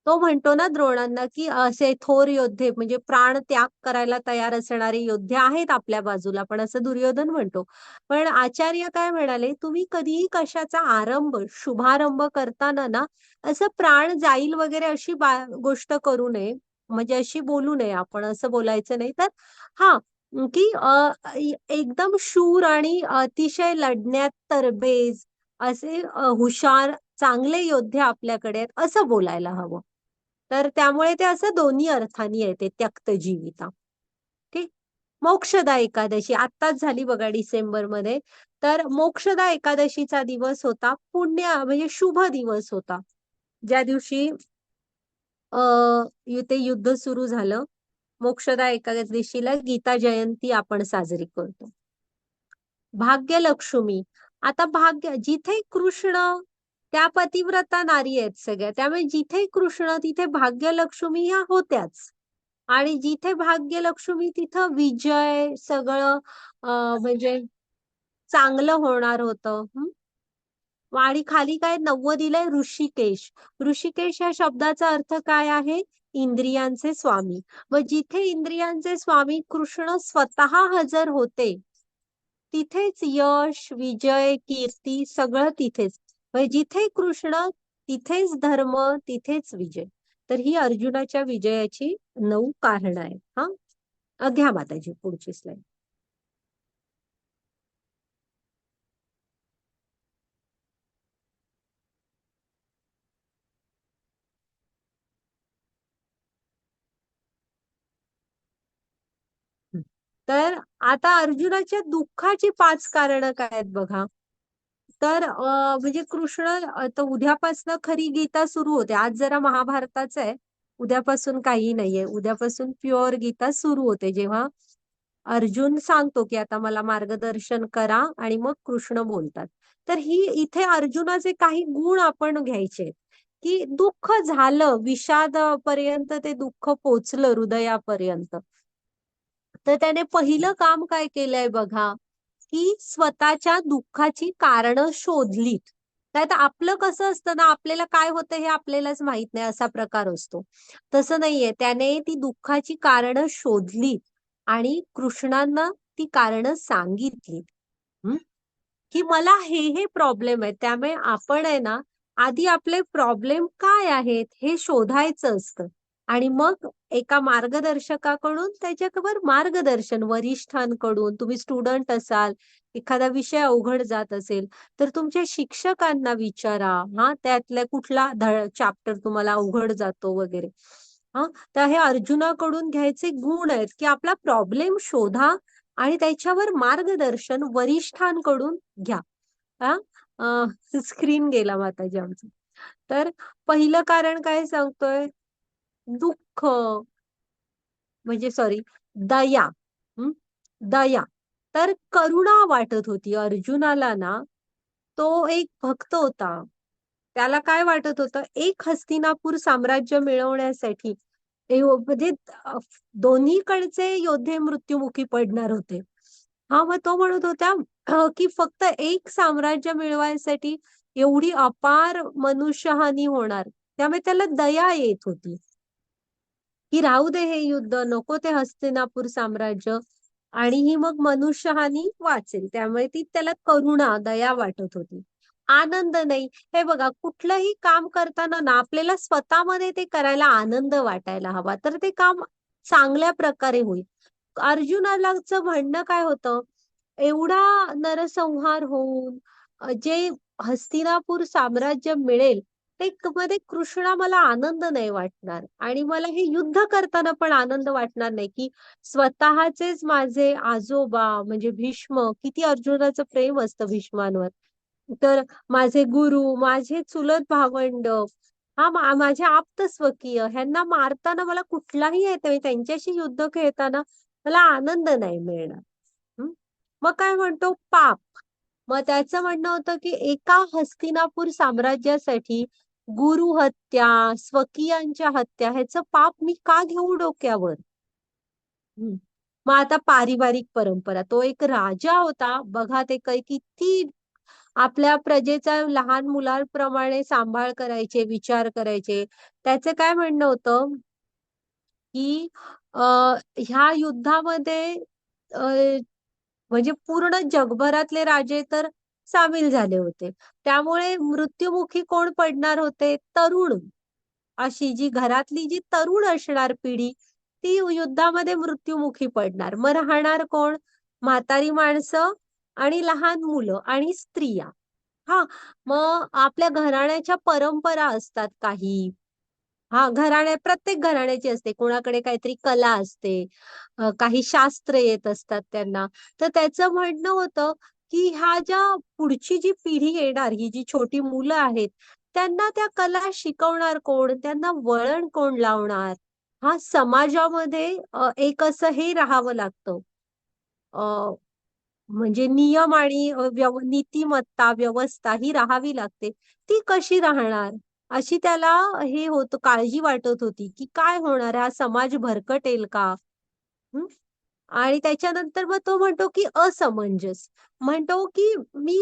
तो म्हणतो ना द्रोणांना की असे थोर योद्धे म्हणजे प्राण त्याग करायला तयार असणारे योद्धे आहेत आपल्या बाजूला, पण असं दुर्योधन म्हणतो. पण आचार्य काय म्हणाले, तुम्ही कधीही कशाचा आरंभ शुभारंभ करताना ना असं प्राण जाईल वगैरे अशी गोष्ट करू नये, म्हणजे अशी बोलू नये, आपण असं बोलायचं नाही. तर हा की एकदम शूर आणि अतिशय लढण्यात तरबेज असे हुशार चांगले योद्धे आपल्याकडे आहेत असं बोलायला हवं. तर त्यामुळे ते असं दोन्ही अर्थाने येते त्यक्त जीविता. ठीक. मोक्षदा एकादशी आत्ताच झाली बघा डिसेंबरमध्ये. तर मोक्षदा एकादशीचा दिवस होता, पुण्य म्हणजे शुभ दिवस होता, ज्या दिवशी ते युद्ध सुरू झालं. मोक्षदा एकादशीला गीता जयंती आपण साजरी करतो. भाग्यलक्ष्मी, आता भाग्य जिथे कृष्ण त्या पतिव्रता नारी आहेत सगळ्या, त्यामुळे जिथे कृष्ण तिथे भाग्यलक्ष्मी ह्या होत्याच. आणि जिथे भाग्यलक्ष्मी तिथं विजय सगळं म्हणजे चांगलं होणार होतं. आणि खाली काय 90 दिलंय ऋषिकेश. ऋषिकेश या शब्दाचा अर्थ काय आहे? इंद्रियांचे स्वामी. व जिथे इंद्रियांचे स्वामी कृष्ण स्वतः हजर होते तिथेच यश विजय कीर्ती सगळं तिथेच. म्हणजे जिथे कृष्ण तिथेच धर्म तिथेच विजय. तर ही अर्जुनाच्या विजयाची 9 कारण आहेत. हा घ्या माताजी पुढची स्लाइड. तर आता अर्जुनाच्या दुःखाची 5 कारणं काय आहेत बघा. तर म्हणजे कृष्ण तर उद्यापासून खरी गीता सुरू होते. आज जरा महाभारताचं आहे, उद्यापासून काही नाहीये. उद्यापासून प्युअर गीता सुरू होते, जेव्हा अर्जुन सांगतो की आता मला मार्गदर्शन करा आणि मग कृष्ण बोलतात. तर ही इथे अर्जुनाचे काही गुण आपण घ्यायचे की दुःख झालं, विषाद पर्यंत ते दुःख पोचलं हृदयापर्यंत. तर त्याने पहिलं काम काय केलंय बघा, की स्वतःच्या दुःखाची कारणं शोधलीत. नाही तर आपलं कसं असतं ना, आपल्याला काय होतं हे आपल्यालाच माहित नाही असा प्रकार असतो. तसं नाहीये, त्याने ती दुःखाची कारणं शोधलीत आणि कृष्णांना ती कारणं सांगितली की मला हे प्रॉब्लेम आहेत. त्यामुळे आपण आहे ना आधी आपले प्रॉब्लेम काय आहेत हे शोधायचं असतं आणि मग एका मार्गदर्शकाकडून त्याच्यावर मार्गदर्शन, वरिष्ठांकडून, तुम्ही स्टुडंट असाल, एखादा विषय अवघड जात असेल तर तुमच्या शिक्षकांना विचारा. त्यातल्या कुठला चॅप्टर तुम्हाला अवघड जातो वगैरे. तर हे अर्जुनाकडून घ्यायचे गुण आहेत की आपला प्रॉब्लेम शोधा आणि त्याच्यावर मार्गदर्शन वरिष्ठांकडून घ्या. स्क्रीन गेला माताजी आमचं. तर पहिलं कारण काय सांगतोय? दुःख म्हणजे सॉरी दया. दया. तर करुणा वाटत होती अर्जुनाला ना. तो एक भक्त होता, त्याला काय वाटत होतं, एक हस्तिनापूर साम्राज्य मिळवण्यासाठी म्हणजे दोन्हीकडचे योद्धे मृत्युमुखी पडणार होते. मग तो म्हणत होता की फक्त एक साम्राज्य मिळवायसाठी एवढी अपार मनुष्यहानी होणार. त्यामुळे त्याला दया येत होती की राहू दे हे युद्ध, नको ते हस्तिनापूर साम्राज्य, आणि ही मग मनुष्यहानी वाचेल. त्यामुळे ती त्याला करुणा दया वाटत होती. आनंद नाही. हे बघा, कुठलंही काम करताना ना आपल्याला स्वतःमध्ये ते करायला आनंद वाटायला हवा, तर ते काम चांगल्या प्रकारे होईल. अर्जुनालाच म्हणणं काय होतं, एवढा नरसंहार होऊन जे हस्तिनापूर साम्राज्य मिळेल ते मध्ये कृष्णा मला आनंद नाही वाटणार आणि मला हे युद्ध करताना पण आनंद वाटणार नाही की स्वतःचेच माझे आजोबा म्हणजे भीष्म, किती अर्जुनाचं प्रेम असतं भीष्मांवर, तर माझे गुरु, माझे चुलत भावंड, माझे आप्त स्वकीय, ह्यांना मारताना मला कुठलाही येते त्यांच्याशी युद्ध खेळताना मला आनंद नाही मिळणार. मग काय म्हणतो? पाप. मग त्याचं म्हणणं होतं की एका हस्तिनापूर साम्राज्यासाठी गुरु हत्या, स्वकीयांच्या हत्या ह्याचं पाप मी का घेऊ डोक्यावर? मग आता पारिवारिक परंपरा, तो एक राजा होता बघा, ते किती आपल्या प्रजेचा लहान मुलांप्रमाणे सांभाळ करायचे, विचार करायचे. त्याचं काय म्हणणं होतं की ह्या युद्धामध्ये म्हणजे पूर्ण जगभरातले राजे तर सामील झाले होते. त्यामुळे मृत्युमुखी कोण पडणार होते? तरुण. अशी जी घरातली जी तरुण असणार पिढी ती युद्धामध्ये मृत्युमुखी पडणार. मग राहणार कोण? म्हातारी माणसं आणि लहान मुलं आणि स्त्रिया. हा, मग आपल्या घराण्याच्या परंपरा असतात काही. प्रत्येक घराण्याची असते. कोणाकडे काहीतरी कला असते, काही शास्त्र येत असतात त्यांना. तर त्याचं म्हणणं होतं की ह्या ज्या पुढची जी पिढी येणार, ही जी छोटी मुलं आहेत, त्यांना त्या कला शिकवणार कोण? त्यांना वळण कोण लावणार? हा, समाजामध्ये एक असं हे राहावं लागतं. म्हणजे नियम आणि नीतिमत्ता, व्यवस्था ही राहावी लागते. ती कशी राहणार? अशी त्याला हे होतं, काळजी वाटत होती की काय होणार, हा समाज भरकटेल का? हं? आणि त्याच्यानंतर मग तो म्हणतो की असमंजस. म्हणतो की मी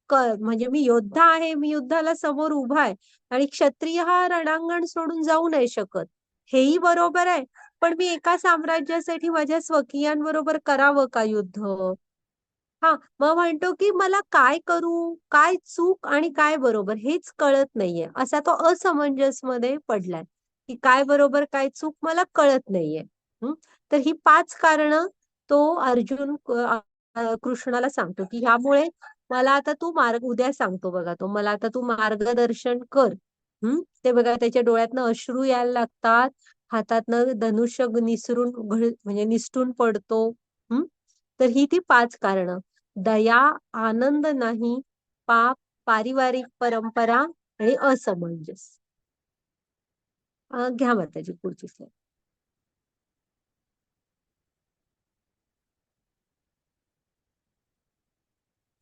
म्हणजे मी योद्धा आहे, मी युद्धाला समोर उभा आहे आणि क्षत्रिय हा रणांगण सोडून जाऊ नाही शकत. हेही बरोबर आहे, पण मी एका साम्राज्यासाठी माझ्या स्वकीयांबरोबर करावं का युद्ध? हा, मग म्हणतो की मला काय करू, काय चूक आणि काय बरोबर हेच कळत नाहीये. असा तो असमंजस मध्ये पडलाय की काय बरोबर काय चूक मला कळत नाहीये. तर ही 5 कारणं तो अर्जुन कृष्णाला सांगतो की ह्यामुळे मला आता तू मार्ग उद्या सांगतो बघा तो, मला आता तू मार्गदर्शन कर. ते बघा त्याच्या डोळ्यातनं अश्रू यायला लागतात, हातातनं धनुष्य म्हणजे निसटून पडतो. तर ही ती 5 कारणं. दया, आनंद नाही, पाप, पारिवारिक परंपरा आणि असमंजस. घ्या माताजी पुढची स्लाईड.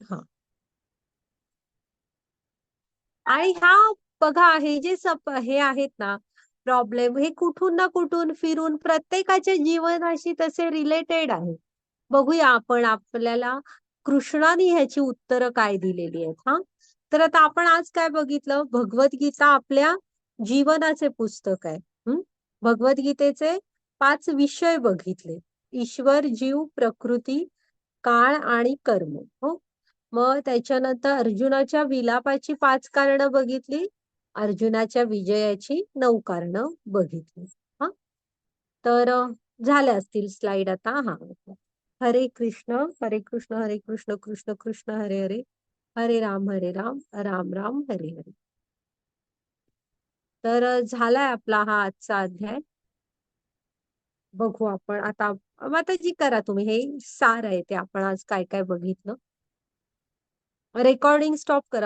हा, आणि ह्या बघा, हे जे हे आहेत ना प्रॉब्लेम, हे कुठून ना कुठून फिरून प्रत्येकाच्या जीवनाशी तसे रिलेटेड आहे. बघूया आपण, आपल्याला कृष्णाने ह्याची उत्तरं काय दिलेली आहेत. हा, तर आता आपण आज काय बघितलं? भगवद्गीता आपल्या जीवनाचे पुस्तक आहे. भगवद्गीतेचे 5 विषय बघितले: ईश्वर, जीव, प्रकृती, काळ आणि कर्म. हो, मग त्याच्यानंतर अर्जुनाच्या विलापाची 5 कारणं बघितली, अर्जुनाच्या विजयाची 9 कारणं बघितली. हा, तर झाल्या असतील स्लाइड आता. हा, हरे कृष्ण हरे कृष्ण हरे कृष्ण कृष्ण कृष्ण हरे हरे, हरे राम राम राम हरे हरे. तर झालाय आपला हा आजचा अध्याय. बघू आपण आता. माताजी करा तुम्ही, हे सार आहे ते आपण आज काय काय बघितलं. रेकॉर्डिंग स्टॉप करा.